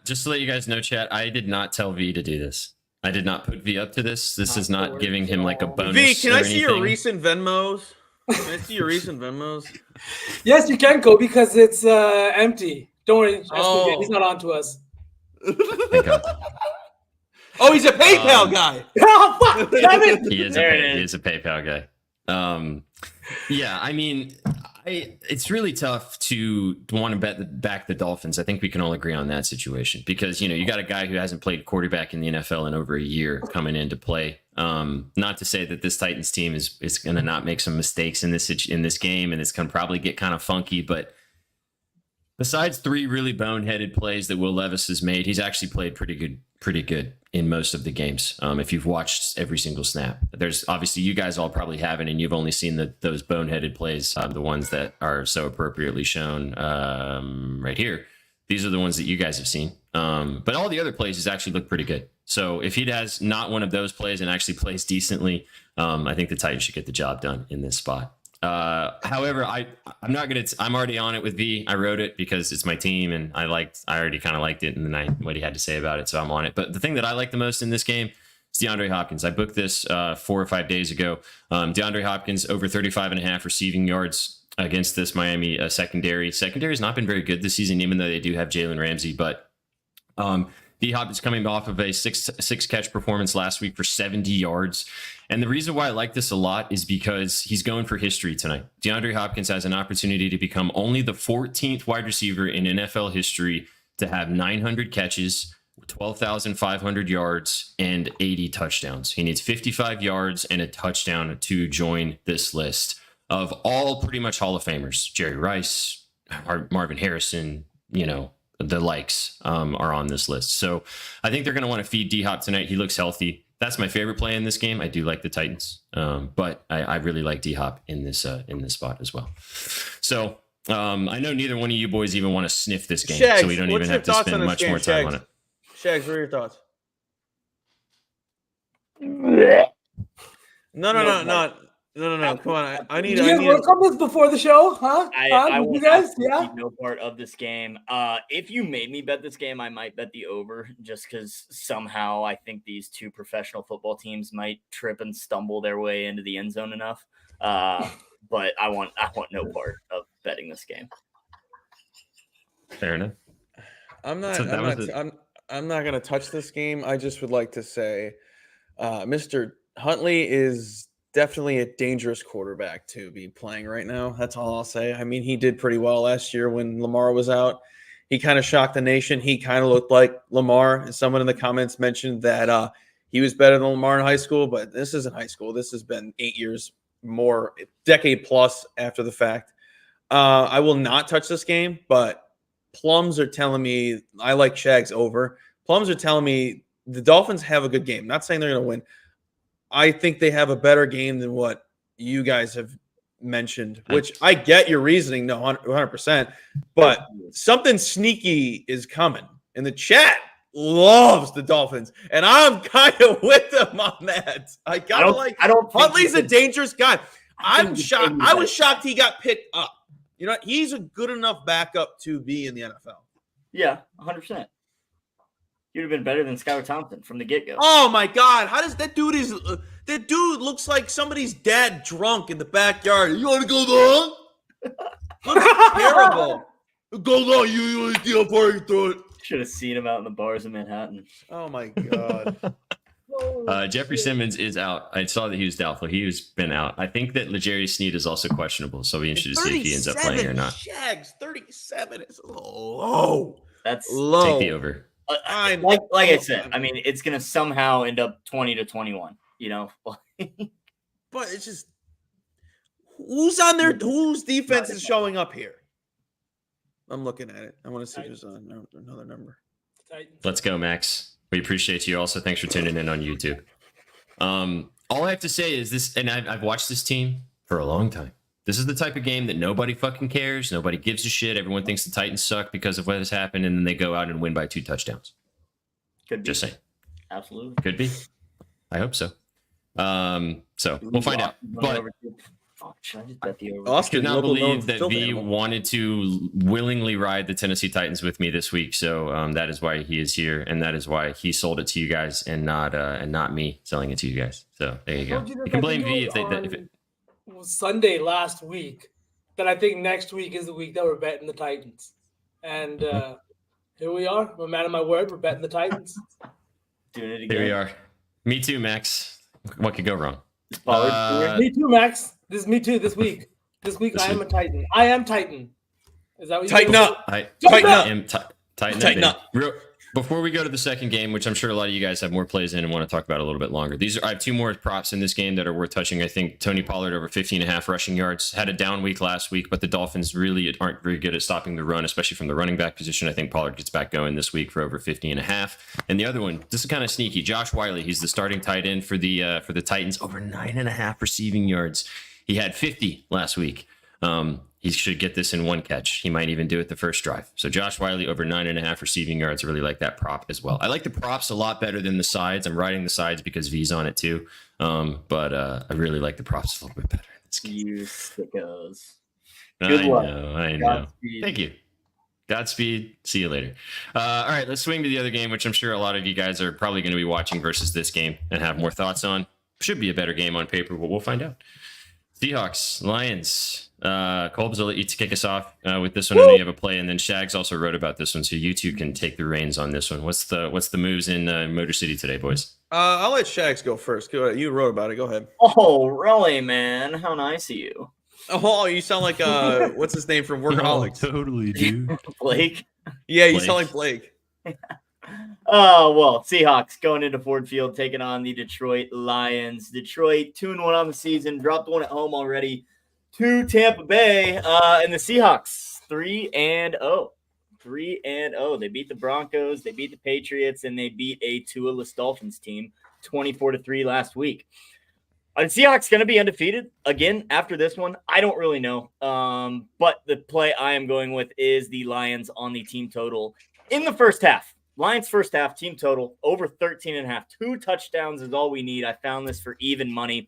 Just to let you guys know, chat, I did not tell V to do this. I did not put V up to this. This is not giving him like a bonus. V, can I see anything. your recent Venmos? Can I see your recent Venmos? Yes, you can go because it's empty. Don't worry. Oh. He's not on to us. Thank God. Oh, he's a PayPal guy. Oh, fuck. Damn it. He is a PayPal guy. Yeah, I mean, it's really tough to want to bet back the Dolphins. I think we can all agree on that situation because, you got a guy who hasn't played quarterback in the NFL in over a year coming into play. Not to say that this Titans team is going to not make some mistakes in this game, and it's going to probably get kind of funky, but besides 3 really boneheaded plays that Will Levis has made, he's actually played pretty good in most of the games. If you've watched every single snap, there's obviously you guys all probably haven't, and you've only seen those boneheaded plays, the ones that are so appropriately shown right here. These are the ones that you guys have seen. But all the other plays has actually looked pretty good. So if he has not one of those plays and actually plays decently, I think the Titans should get the job done in this spot. However, I'm already on it with V. I wrote it because it's my team and I already kind of liked it and what he had to say about it. So I'm on it. But the thing that I like the most in this game is DeAndre Hopkins. I booked this 4 or 5 days ago. DeAndre Hopkins over 35.5 receiving yards against this Miami secondary. Secondary has not been very good this season, even though they do have Jalen Ramsey, but, D-Hop is coming off of a six catch performance last week for 70 yards. And the reason why I like this a lot is because he's going for history tonight. DeAndre Hopkins has an opportunity to become only the 14th wide receiver in NFL history to have 900 catches, 12,500 yards, and 80 touchdowns. He needs 55 yards and a touchdown to join this list of all pretty much Hall of Famers. Jerry Rice, Marvin Harrison, the likes are on this list. So I think they're going to want to feed D-Hop tonight. He looks healthy. That's my favorite play in this game. I do like the Titans, but I really like D-Hop in this spot as well. So I know neither one of you boys even want to sniff this game, Shags, so we don't even have to spend much more time on it. Shags, what are your thoughts? No. Come on. I need. Did you guys work on this before the show, huh? I you guys, yeah. no part of this game. If you made me bet this game, I might bet the over, just because somehow I think these 2 professional football teams might trip and stumble their way into the end zone enough. But I want no part of betting this game. Fair enough. I'm not going to touch this game. I just would like to say, Mr. Huntley is definitely a dangerous quarterback to be playing right now. That's all I'll say. I mean, he did pretty well last year when Lamar was out. He kind of shocked the nation. He kind of looked like Lamar. Someone in the comments mentioned that he was better than Lamar in high school, but this isn't high school. This has been 8 years more, decade plus after the fact. I will not touch this game, but plums are telling me I like Shags over. Plums are telling me the Dolphins have a good game. Not saying they're going to win. I think they have a better game than what you guys have mentioned, which I get your reasoning, no, 100%, but something sneaky is coming. And the chat loves the Dolphins, and I'm kind of with them on that. I don't Huntley's a dangerous guy. I'm shocked. I was shocked he got picked up. You know, he's a good enough backup to be in the NFL. Yeah, 100%. You'd have been better than Skylar Thompson from the get-go. Oh my God! How does that dude that dude looks like somebody's dad drunk in the backyard? You want to go long? Looks terrible. Go long. You want to steal part? You throw it. Should have seen him out in the bars in Manhattan. Oh my God. Jeffrey Simmons is out. I saw that he was doubtful. He's been out. I think that L'Jarius Sneed is also questionable, so we'll be interested to see if he ends up playing or not. Shags, 37 is low. That's low. Take the over. Like I said, I mean, it's going to somehow end up 20-21, you know? But it's just, whose defense is showing up here? I'm looking at it. I want to see who's on another number. Let's go, Max. We appreciate you. Also, thanks for tuning in on YouTube. All I have to say is this, and I've watched this team for a long time. This is the type of game that nobody fucking cares. Nobody gives a shit. Everyone thinks the Titans suck because of what has happened, and then they go out and win by 2 touchdowns. Could be. Just saying. Absolutely. Could be. I hope so. So we'll find out. But should I just bet the over? I could not believe that V wanted to willingly ride the Tennessee Titans with me this week. So that is why he is here, and that is why he sold it to you guys and not me selling it to you guys. So there you go. You can blame V if it Sunday last week that I think next week is the week that we're betting the Titans. And here we are. I'm a man of my word. We're betting the Titans. Doing it again. Here we are. Me too, Max. What could go wrong? Me too, Max. This is me too this week. This week I am a Titan. I am Titan. Is that what you Tighten up. Tighten up. Before we go to the second game, which I'm sure a lot of you guys have more plays in and want to talk about a little bit longer. I have 2 more props in this game that are worth touching. I think Tony Pollard over 15.5 rushing yards. Had a down week last week, but the Dolphins really aren't very good at stopping the run, especially from the running back position. I think Pollard gets back going this week for over 50.5. And the other one, this is kind of sneaky. Josh Wiley, he's the starting tight end for the Titans, over 9.5 receiving yards. He had 50 last week. He should get this in 1 catch. He might even do it the first drive. So Josh Wiley over 9.5 receiving yards. I really like that prop as well. I like the props a lot better than the sides. I'm riding the sides because V's on it too. But I really like the props a little bit better. You sickos. Good luck. I know. Godspeed. Thank you. Godspeed. See you later. All right, let's swing to the other game, which I'm sure a lot of you guys are probably going to be watching versus this game and have more thoughts on. Should be a better game on paper, but we'll find out. Seahawks, Lions. Colbs, I'll let you kick us off with this one. I know you have a play, and then Shags also wrote about this one, so you two can take the reins on this one. What's the moves in Motor City today, boys? I'll let Shags go first. Go ahead. You wrote about it. Go ahead. Oh, really, man? How nice of you. Oh, you sound like what's his name from Workaholics? Oh, totally, dude. Blake. Yeah, you sound like Blake. Oh, well, Seahawks going into Ford Field, taking on the Detroit Lions. Detroit 2-1 on the season, dropped 1 at home already to Tampa Bay. And the Seahawks 3-0. 3-0. They beat the Broncos, they beat the Patriots, and they beat a Tua-less Dolphins team 24-3 last week. Are the Seahawks going to be undefeated again after this one? I don't really know. But the play I am going with is the Lions on the team total in the first half. Lions first half team total over 13.5. 2 touchdowns is all we need. I found this for even money.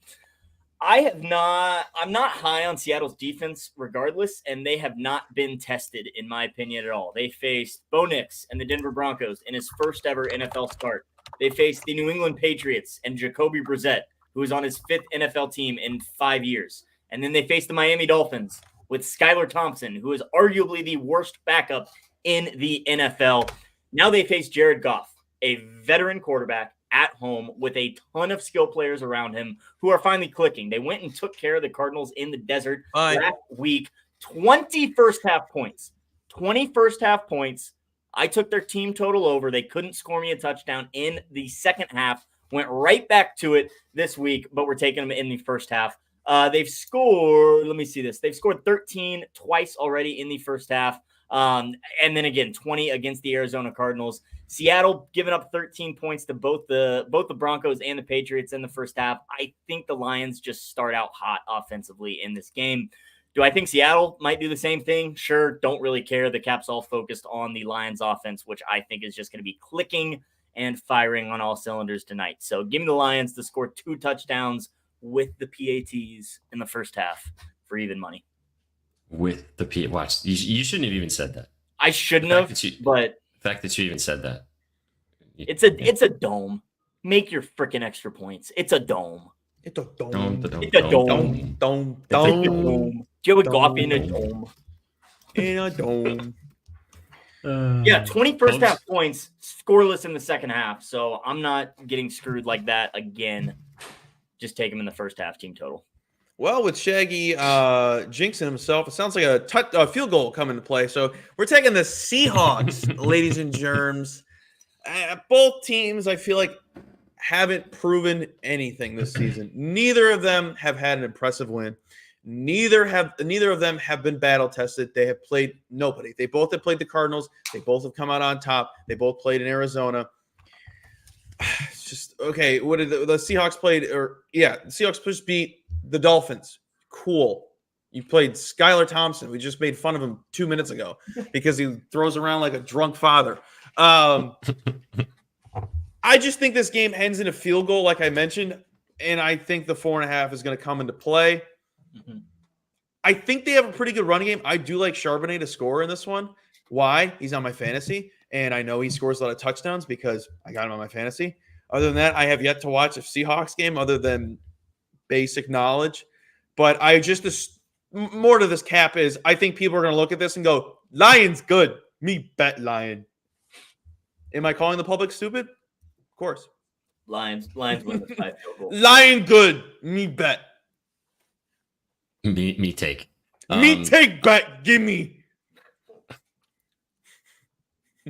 I'm not high on Seattle's defense regardless, and they have not been tested in my opinion at all. They faced Bo Nix and the Denver Broncos in his first ever NFL start. They faced the New England Patriots and Jacoby Brissett, who is on his 5th NFL team in 5 years. And then they faced the Miami Dolphins with Skylar Thompson, who is arguably the worst backup in the NFL. Now they face Jared Goff, a veteran quarterback at home with a ton of skill players around him who are finally clicking. They went and took care of the Cardinals in the desert last week. 20 first half points. 20 first half points. I took their team total over. They couldn't score me a touchdown in the second half. Went right back to it this week, but we're taking them in the first half. They've scored, let me see this. They've scored 13 twice already in the first half. And then again, 20 against the Arizona Cardinals. Seattle giving up 13 points to both the Broncos and the Patriots in the first half. I think the Lions just start out hot offensively in this game. Do I think Seattle might do the same thing? Sure, don't really care. The Caps all focused on the Lions offense, which I think is just going to be clicking and firing on all cylinders tonight. So give me the Lions to score 2 touchdowns with the PATs in the first half for even money. With the P, watch, you shouldn't have even said that. I shouldn't have, but the fact that you even said that. It's a dome. Make your freaking extra points. It's a dome. It's a dome. It's a dome. Dome. Joe Goff in a dome. In a dome. Yeah, 20 first half points, scoreless in the second half. So I'm not getting screwed like that again. Just take him in the first half team total. Well, with Shaggy jinxing himself, it sounds like a field goal coming to play. So we're taking the Seahawks, ladies and germs. Both teams, I feel like, haven't proven anything this season. Neither of them have had an impressive win. Neither of them have been battle tested. They have played nobody. They both have played the Cardinals. They both have come out on top. They both played in Arizona. It's just okay. What did the Seahawks played? The Seahawks just beat the Dolphins. Cool. You played Skylar Thompson. We just made fun of him 2 minutes ago because he throws around like a drunk father. I just think this game ends in a field goal, like I mentioned, and I think the 4.5 is going to come into play. Mm-hmm. I think they have a pretty good running game. I do like Charbonnet to score in this one. Why? He's on my fantasy, and I know he scores a lot of touchdowns because I got him on my fantasy. Other than that, I have yet to watch a Seahawks game other than basic knowledge. But I just more to this cap is I think people are going to look at this and go, Lions good. Me bet Lion. Am I calling the public stupid? Of course. Lions win the 5 field goal. Lion good. Me bet. Me take. Me take bet. Gimme.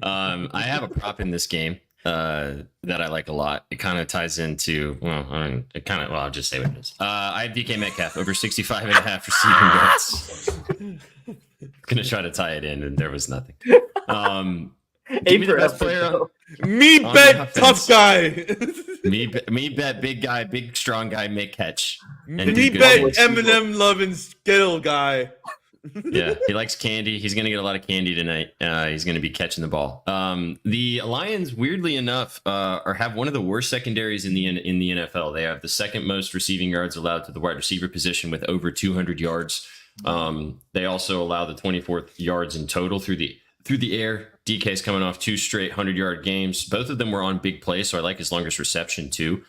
I have a prop in this game that I like a lot. It kind of ties into, I'll just say what it is. I have DK Metcalf over 65.5 receiving yards. Gonna try to tie it in, and there was nothing. Give me the best player me bet tough guy. me bet big guy, big strong guy make catch. Me bet M&M loving Skittle guy. Yeah, he likes candy. He's going to get a lot of candy tonight. He's going to be catching the ball. The Lions, weirdly enough, have one of the worst secondaries in the NFL. They have the second most receiving yards allowed to the wide receiver position with over 200 yards. They also allow the 24th yards in total through the air. DK's coming off 2 straight 100-yard games. Both of them were on big plays, so I like his longest reception too.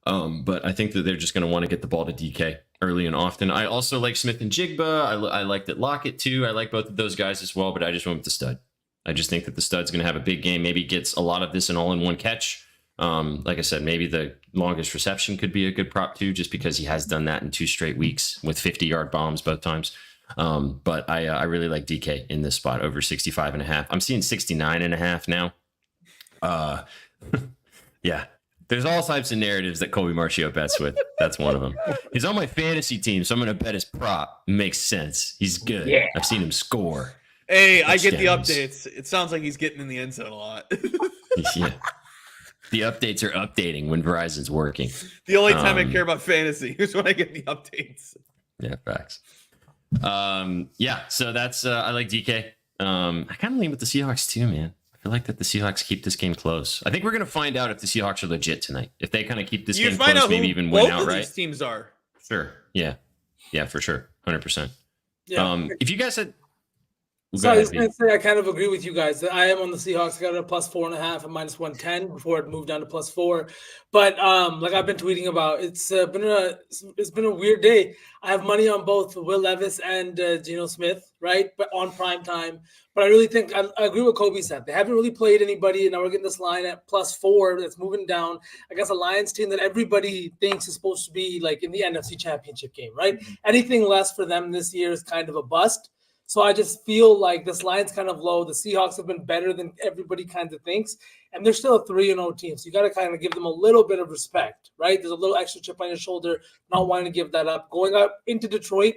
But I think that they're just going to want to get the ball to DK early and often. I also like Smith and Jigba. I like that Lockett too. I like both of those guys as well, but I just went with the stud. I just think that the stud's going to have a big game. Maybe gets a lot of this in all in one catch. Like I said, maybe the longest reception could be a good prop too, just because he has done that in 2 straight weeks with 50-yard bombs both times. But I really like DK in this spot over 65.5. I'm seeing 69.5 now. Yeah. There's all types of narratives that Colby Marcio bets with. That's one of them. He's on my fantasy team, so I'm going to bet his prop. Makes sense. He's good. Yeah. I've seen him score. Hey, I get the updates. It sounds like he's getting in the end zone a lot. Yeah. The updates are updating when Verizon's working. The only time I care about fantasy is when I get the updates. Yeah, facts. Yeah, so that's I like DK. I kind of lean with the Seahawks too, man. I feel like that the Seahawks keep this game close. I think we're going to find out if the Seahawks are legit tonight. If they kind of keep this game close, maybe even win outright. Both of these teams are. Sure. Yeah. Yeah, for sure. 100%. Yeah. If you guys had... So I was going to say, I kind of agree with you guys. I am on the Seahawks. I got it at +4.5 and -110 before it moved down to +4. But like I've been tweeting about, it's been a weird day. I have money on both Will Levis and Geno Smith, right? But on prime time. But I really think I agree with Kobe said. They haven't really played anybody, and now we're getting this line at +4 that's moving down against a Lions team that everybody thinks is supposed to be like in the NFC Championship game, right? Mm-hmm. Anything less for them this year is kind of a bust. So I just feel like this line's kind of low. The Seahawks have been better than everybody kind of thinks, and they're still a 3-0 team. So you got to kind of give them a little bit of respect, right? There's a little extra chip on your shoulder, not wanting to give that up. Going up into Detroit,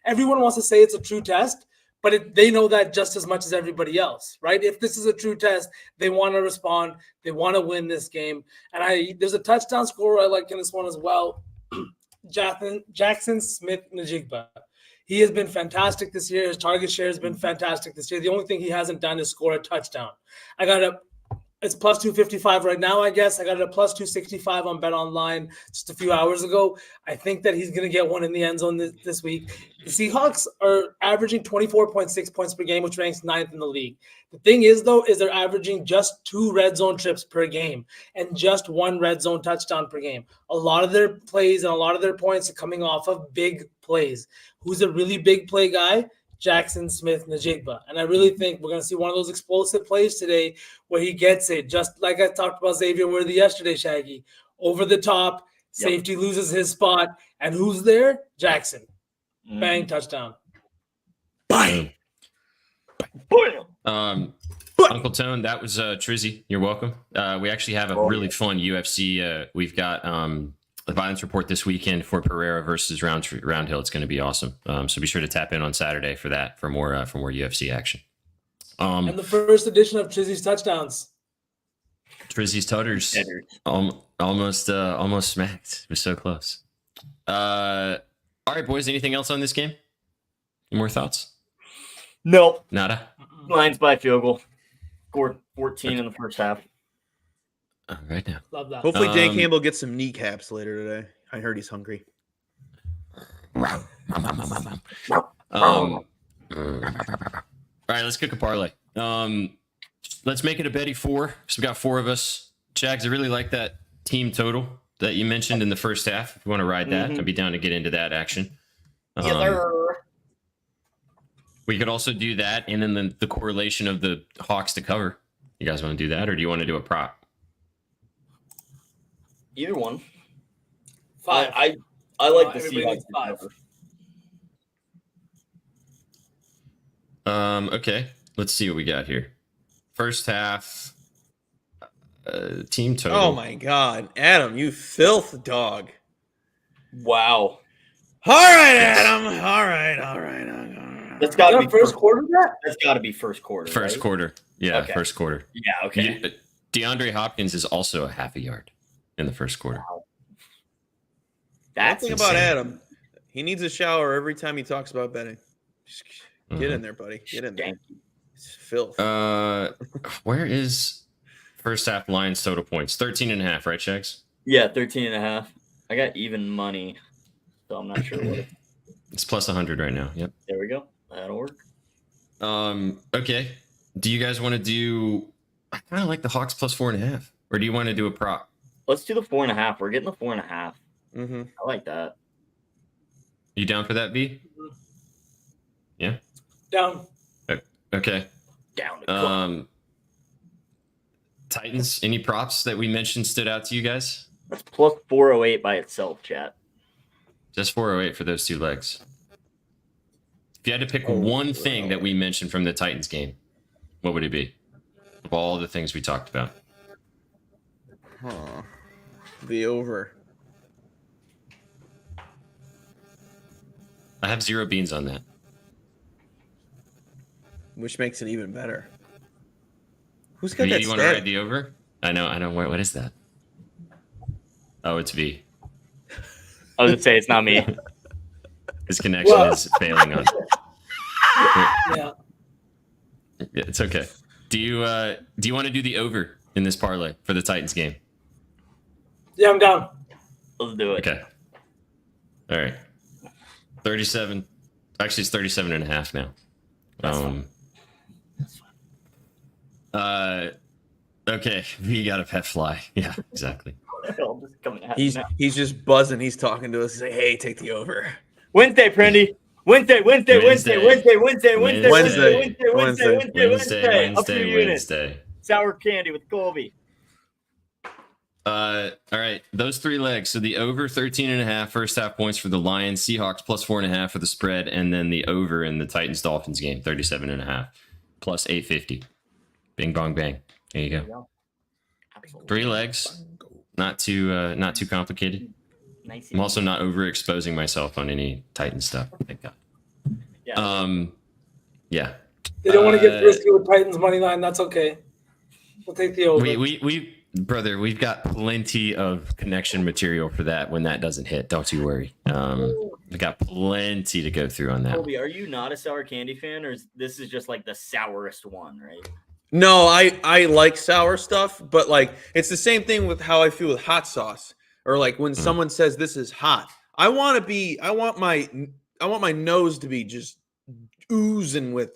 everyone wants to say it's a true test, but they know that just as much as everybody else, right? If this is a true test, they want to respond. They want to win this game. And there's a touchdown scorer I like in this one as well. Jackson Smith-Njigba. He has been fantastic this year. His target share has been fantastic this year. The only thing he hasn't done is score a touchdown. It's plus 255 right now, I guess. I got it at plus 265 on BetOnline just a few hours ago. I think that he's going to get one in the end zone this week. The Seahawks are averaging 24.6 points per game, which ranks 9th in the league. The thing is, though, is they're averaging just 2 red zone trips per game and just 1 red zone touchdown per game. A lot of their plays and a lot of their points are coming off of big plays. Who's a really big play guy? Jackson Smith-Njigba. And I really think we're going to see one of those explosive plays today where he gets it, just like I talked about Xavier Worthy yesterday, Shaggy. Over the top, safety loses his spot. And who's there? Jackson. Bang, touchdown. Bang. Uncle Tone, that was Trizzy. You're welcome. We actually have a really fun UFC. We've got the violence report this weekend for Pereira versus Roundhill. It's going to be awesome. So be sure to tap in on Saturday for that, for more UFC action. And the first edition of Trizzy's touchdowns. Trizzy's tutters. Almost smacked. It was so close. All right, boys. Anything else on this game? Any more thoughts? Nope. Nada. Lions by field goal. Scored 14 in the first half. All right now. Love that. Hopefully Dan Campbell gets some kneecaps later today. I heard he's hungry. All right, let's kick a parlay. Let's make it a Betty 4 because we got 4 of us. Jags, I really like that team total that you mentioned in the first half. If you want to ride that, I'd be down to get into that action. We could also do that, and then the correlation of the Hawks to cover. You guys want to do that, or do you want to do a prop? Either one. 5. I like the Seahawks. 5. Okay, let's see what we got here. First half, team total. Oh my God, Adam, you filth dog! Wow. All right, Adam. All right. That's got to be first quarter. That's got to be first quarter. First right? quarter, yeah, Okay. first quarter. Yeah. Okay. DeAndre Hopkins is also a half a yard in the first quarter. Wow. That's That's the thing about insane. Adam. He needs a shower every time he talks about betting. Just get in there, buddy. Get in there. It's filth. Where is first half Lions total points? 13.5, right, Shags? Yeah, 13.5. I got even money, so I'm not sure what. It's plus 100 right now. Yep. There we go. That'll work. Okay. Do you guys want to do? I kind of like the Hawks plus 4.5, or do you want to do a prop? Let's do the 4.5. We're getting the 4.5. Mm-hmm. I like that. You down for that, B? Yeah. Down. Okay. Down to club. Titans. Any props that we mentioned stood out to you guys? That's plus 408 by itself, chat. Just 408 for those 2 legs. If you had to pick one thing that we mentioned from the Titans game, what would it be? Of all the things we talked about. The over. I have 0 beans on that. Which makes it even better. Who's got V, that you want to stat? ride the over? I know. What is that? Oh, it's V. I was going to say it's not me. His connection is failing on. Yeah. It's okay. Do you want to do the over in this parlay for the Titans game? Yeah, I'm down. Let's do it. Okay. All right. 37. Actually, it's 37.5 now. Okay. We got a pet fly. Yeah, exactly. I'll just come at He's now. he's just buzzing. He's talking to us. He's like, "Hey, take the over." Wednesday, Prendy. Wednesday. Up to units. Sour candy with Colby. All right. Those 3 legs. So the over 13.5 first half points for the Lions, Seahawks plus 4.5 for the spread, and then the over in the Titans Dolphins game, 37.5 plus 850. Bing bong bang. There you go. 3 legs. Not too complicated. Nice. I'm also not overexposing myself on any Titan stuff. Thank God. Yeah. Yeah. They don't want to get risky with Titans money line. That's okay. We'll take the over. Brother, we've got plenty of connection material for that when that doesn't hit. Don't you worry. We got plenty to go through on that. Colby, are you not a sour candy fan, or this is just like the sourest one, right? No, I like sour stuff, but like it's the same thing with how I feel with hot sauce, or like when someone says this is hot. I want my nose to be just oozing with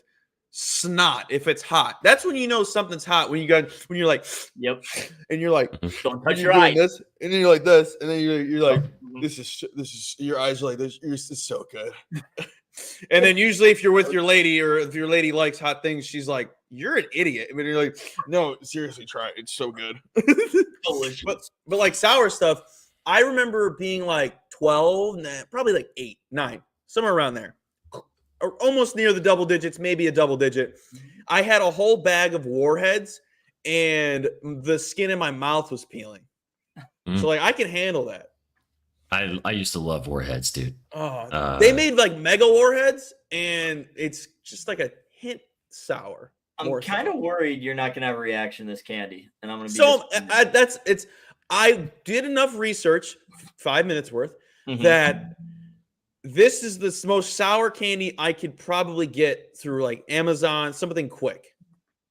snot if it's hot. That's when you know something's hot. When you're like, yep, and you're like, don't touch your eye. This, and then you're like this, and then you're like, this is your eyes are like this. This is so good. And then usually if you're with your lady, or if your lady likes hot things, she's like, you're an idiot. But you're like, no, seriously, try it. It's so good. Delicious. But like sour stuff, I remember being like 12, probably like 8, 9, somewhere around there. Or almost near the double digits, maybe a double digit. I had a whole bag of Warheads, and the skin in my mouth was peeling. So like I can handle that. I used to love Warheads, dude. They made like mega Warheads, and it's just like a hint sour. I'm kind of worried you're not gonna have a reaction to this candy, and I'm gonna be I did enough research, 5 minutes worth, that this is the most sour candy I could probably get through like Amazon, something quick.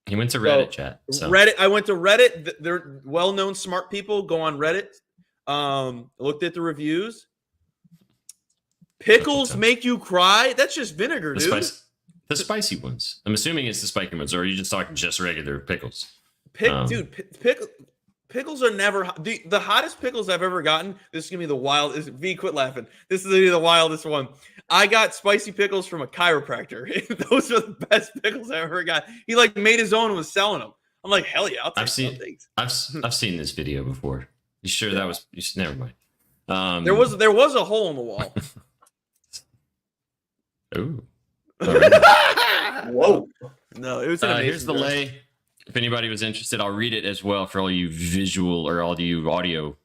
He went to Reddit, chat. So. Reddit. I went to Reddit. They're well-known smart people. Go on Reddit. Looked at the reviews. Pickles make you cry? That's just vinegar, dude. The spicy ones. I'm assuming it's the spicy ones, or are you just talking just regular pickles? Pickles are never hot. The hottest pickles I've ever gotten. This is gonna be the wildest. V, quit laughing. This is gonna be the wildest one. I got spicy pickles from a chiropractor. Those are the best pickles I ever got. He like made his own and was selling them. I'm like, hell yeah, I'll take things. I've seen this video before. You sure that was? Never mind. There was a hole in the wall. Ooh. Whoa. No, it was an amazing here's the lay. If anybody was interested, I'll read it as well for all you visual or all you audio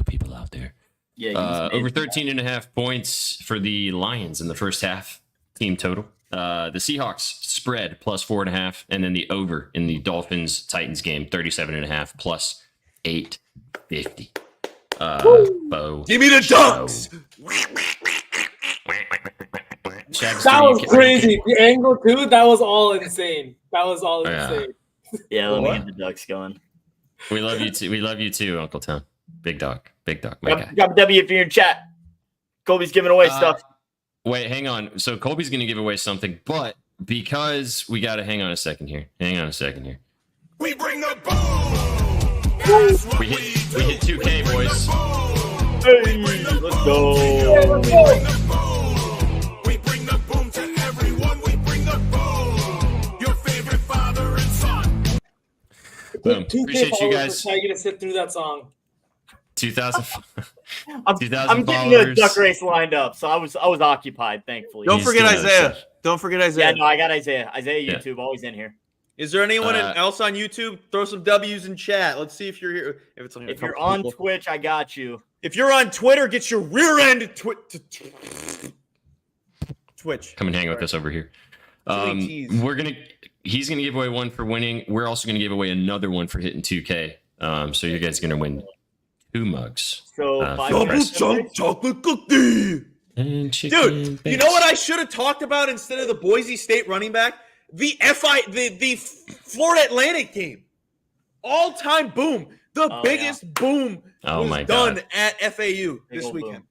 people out there. Yeah. Over 13.5 points for the Lions in the first half, team total. The Seahawks spread plus 4.5, and then the over in the Dolphins Titans game, 37.5 plus 850. Bo. Give me the dunks. That was crazy. The angle too. That was all insane. Insane. Yeah, let me get the ducks going. We love you too. We love you too, Uncle Tom. Big dog. Drop a W if you're in chat. Colby's giving away stuff. Wait, hang on. So Colby's going to give away something, but because we got to hang on a second here. We bring the boom. We hit 2K, boys. Hey, let's go. We bring the boom to everyone. We bring the boom. Your favorite father and son. Boom. Appreciate you guys. How are you gonna sit through that song? 2,000. I'm getting the duck race lined up, so I was occupied. Thankfully. Don't forget Isaiah. Yeah, no, I got Isaiah. YouTube always in here. Is there anyone else on YouTube? Throw some W's in chat. Let's see if you're here. If you're on Twitch, I got you. If you're on Twitter, get your rear end to Twitch. Come and hang with us over here. He's gonna give away one for winning. We're also gonna give away another one for hitting 2K. So you guys are gonna win 2 mugs. So double chunk chocolate cookie. And chicken. Dude, you know what I should have talked about instead of the Boise State running back? The Florida Atlantic game. All-time boom. The biggest boom was done at FAU this weekend.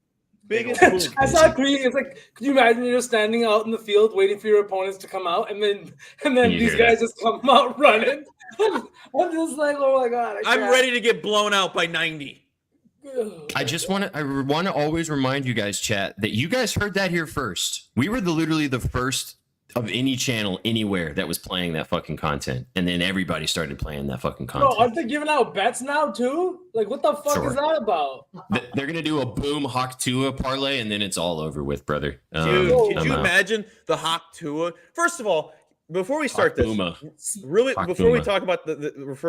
Biggest boom. I saw it tweeting. It's like, could you imagine you're standing out in the field waiting for your opponents to come out, and then these guys just come out running. I'm just like, oh my god! I'm ready to get blown out by 90. I want to always remind you guys, chat, that you guys heard that here first. We were literally the first of any channel anywhere that was playing that fucking content, and then everybody started playing that fucking content. Bro, aren't they giving out bets now too? Like, what the fuck is that about? They're gonna do a boom Hawk Tua parlay, and then it's all over with, brother. Dude, could you imagine the Hawk Tua? First of all, before we start this, before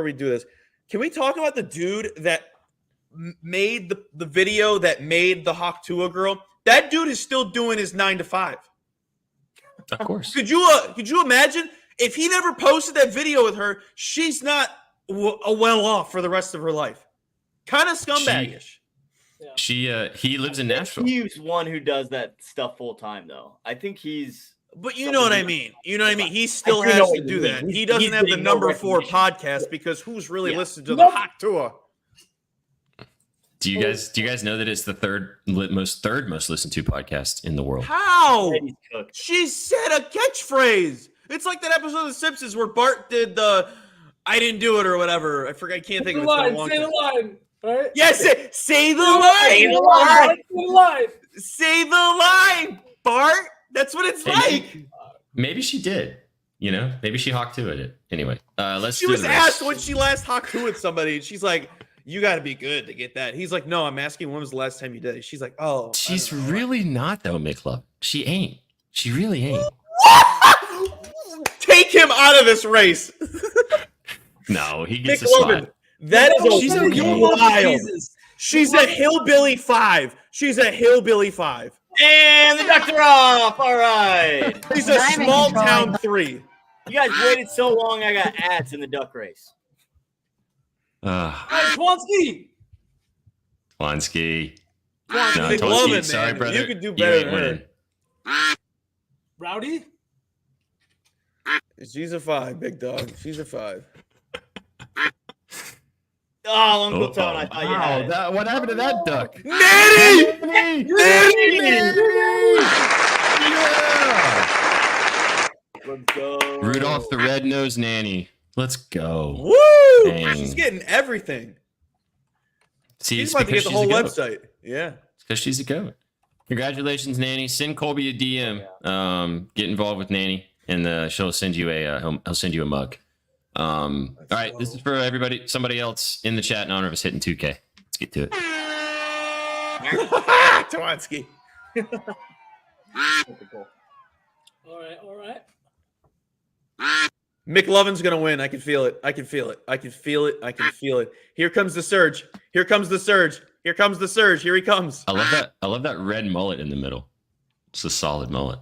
we do this, can we talk about the dude that made the video that made the Hawk Tua girl? That dude is still doing his 9 to 5. Of course. Could you imagine if he never posted that video with her? She's not well off for the rest of her life. Kind of scumbaggish. He lives in Nashville. He's one who does that stuff full time, though. I think he's. But you know what I mean. You know what I mean. He still has to do that. He doesn't have the number 4 podcast because who's really listening to the Hot Tour? Do you guys know that it's the third most listened to podcast in the world? How? She said a catchphrase. It's like that episode of The Simpsons where Bart did the "I didn't do it" or whatever. I forget. I can't think of it. Say the line. Right? Yes. Say the line. Say the line. Say the line. Say the line, Bart. That's what it's like. Maybe she did. You know, maybe she hawked to it. Anyway, let's. She was asked when she last hawked to it somebody, and she's like, "You got to be good to get that." He's like, "No, I'm asking when was the last time you did it." She's like, "Oh." She's really not though, McLove. She ain't. She really ain't. Take him out of this race. No, he gets a McLovin, spot. that is She's wild. She's a hillbilly 5. She's a hillbilly 5. And the doctor off. All right. He's a small town 3. You guys waited so long. I got ads in the duck race. Swansky. Twansky. No, McLovin, sorry, man. brother. You could do better than her. Rowdy. She's a 5, big dog. She's a 5. Oh, Uncle Tone, I thought you had it. What happened to that duck? Nanny! Yeah! Let's go. Rudolph the Red-Nosed Nanny. Let's go. Woo! Dang. She's getting everything. See, She's about to get the whole website. Yeah. It's because she's a goat. Congratulations, Nanny. Send Colby a DM. Get involved with Nanny, and she'll send you he'll send you a mug. All right, this is for everybody. Somebody else in the chat in honor of us hitting 2K. Let's get to it. Twansky. All right. McLovin's gonna win. I can feel it. I can feel it. I can feel it. I can feel it. Here comes the surge. Here comes the surge. Here comes the surge. Here he comes. I love that red mullet in the middle. It's a solid mullet.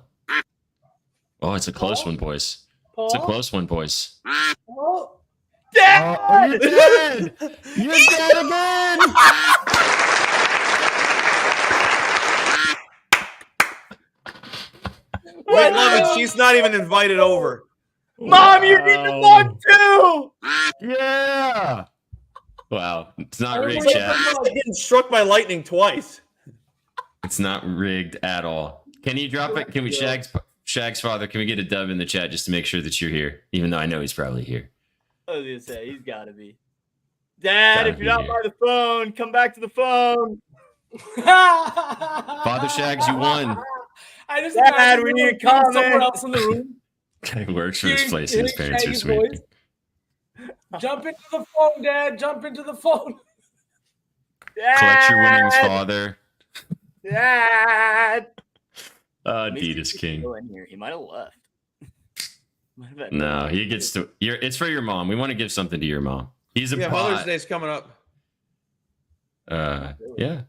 Oh, it's a close one, boys. It's a close one, boys. Oh. Dad! Oh, you're dead! You're dead again! McLovin, she's not even invited over. Mom, you're getting the mug too! Yeah! Wow. It's not rigged, She's chat. getting struck by lightning twice. It's not rigged at all. Can you drop it? Can we, Shag's father, can we get a dub in the chat just to make sure that you're here? Even though I know he's probably here. I was gonna say he's gotta be. Dad, if you're not by the phone, come back to the phone. Father Shags, you won. I just Dad, we need a comment. Someone else in the room. Guy works for his place and his parents are sweet. Jump into the phone, Dad. Jump into the phone. Dad! Collect your winnings, father. Dad! Adidas King. Still in here. He might have left. No, he gets to. It's for your mom. We want to give something to your mom. He's a bot. Mother's Day's coming up. Yeah.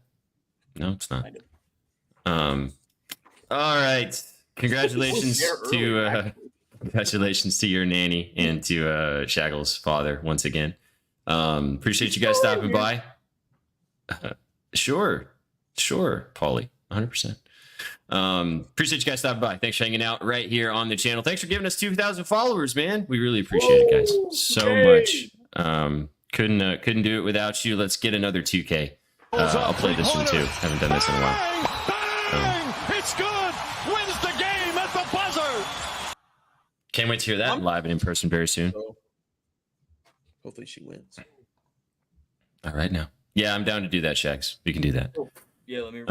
No, it's not. All right. Congratulations to your nanny and to Shaggle's father once again. Appreciate you guys stopping by. Sure, Paulie, 100%. Appreciate you guys stopping by. Thanks for hanging out right here on the channel. Thanks for giving us 2,000 followers, man. We really appreciate it, guys, so much. Couldn't do it without you. Let's get another 2K. I'll play this one too. Haven't done this in a while. It's good. Wins the game at the buzzer. Can't wait to hear that live and in person very soon. Hopefully she wins. All right now. Yeah, I'm down to do that, Shags. We can do that. Yeah, let me.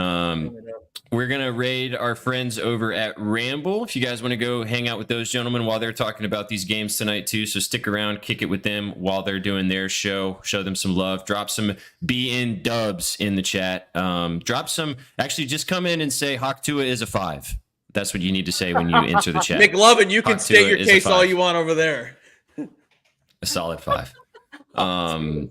We're gonna raid our friends over at Ramble. If you guys want to go hang out with those gentlemen while they're talking about these games tonight too, so stick around, kick it with them while they're doing their show. Show them some love. Drop some BN dubs in the chat. Drop some. Actually, just come in and say Hawktua is a 5. That's what you need to say when you enter the chat. McLovin, you can Hawktua state your is a case 5. all you want over there. A solid 5. No,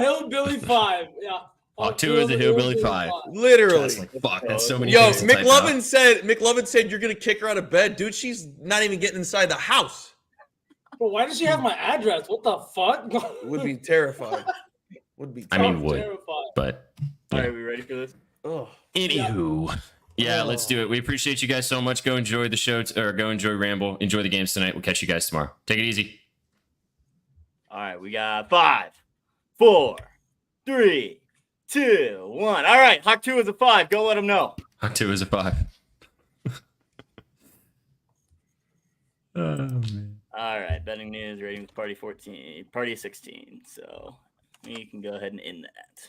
Hillbilly 5. Yeah. Hawk 2 is a Hillbilly 5. Literally. That's like, fuck, that's so many Yo, things to type out. McLovin said you're gonna kick her out of bed, dude. She's not even getting inside the house. But why does she have my address? What the fuck? Would be terrified. I mean, would, terrified. but All right, we ready for this? Oh, anywho. Yeah, let's do it. We appreciate you guys so much. Go enjoy the show, or go enjoy Ramble. Enjoy the games tonight. We'll catch you guys tomorrow. Take it easy. All right, we got 5, 4, 3, 2, 1. All right, Hawk 2 is a 5. Go let them know. Hawk 2 is a 5. Oh, man. All right, betting news ratings party 14, party 16. So you can go ahead and end that.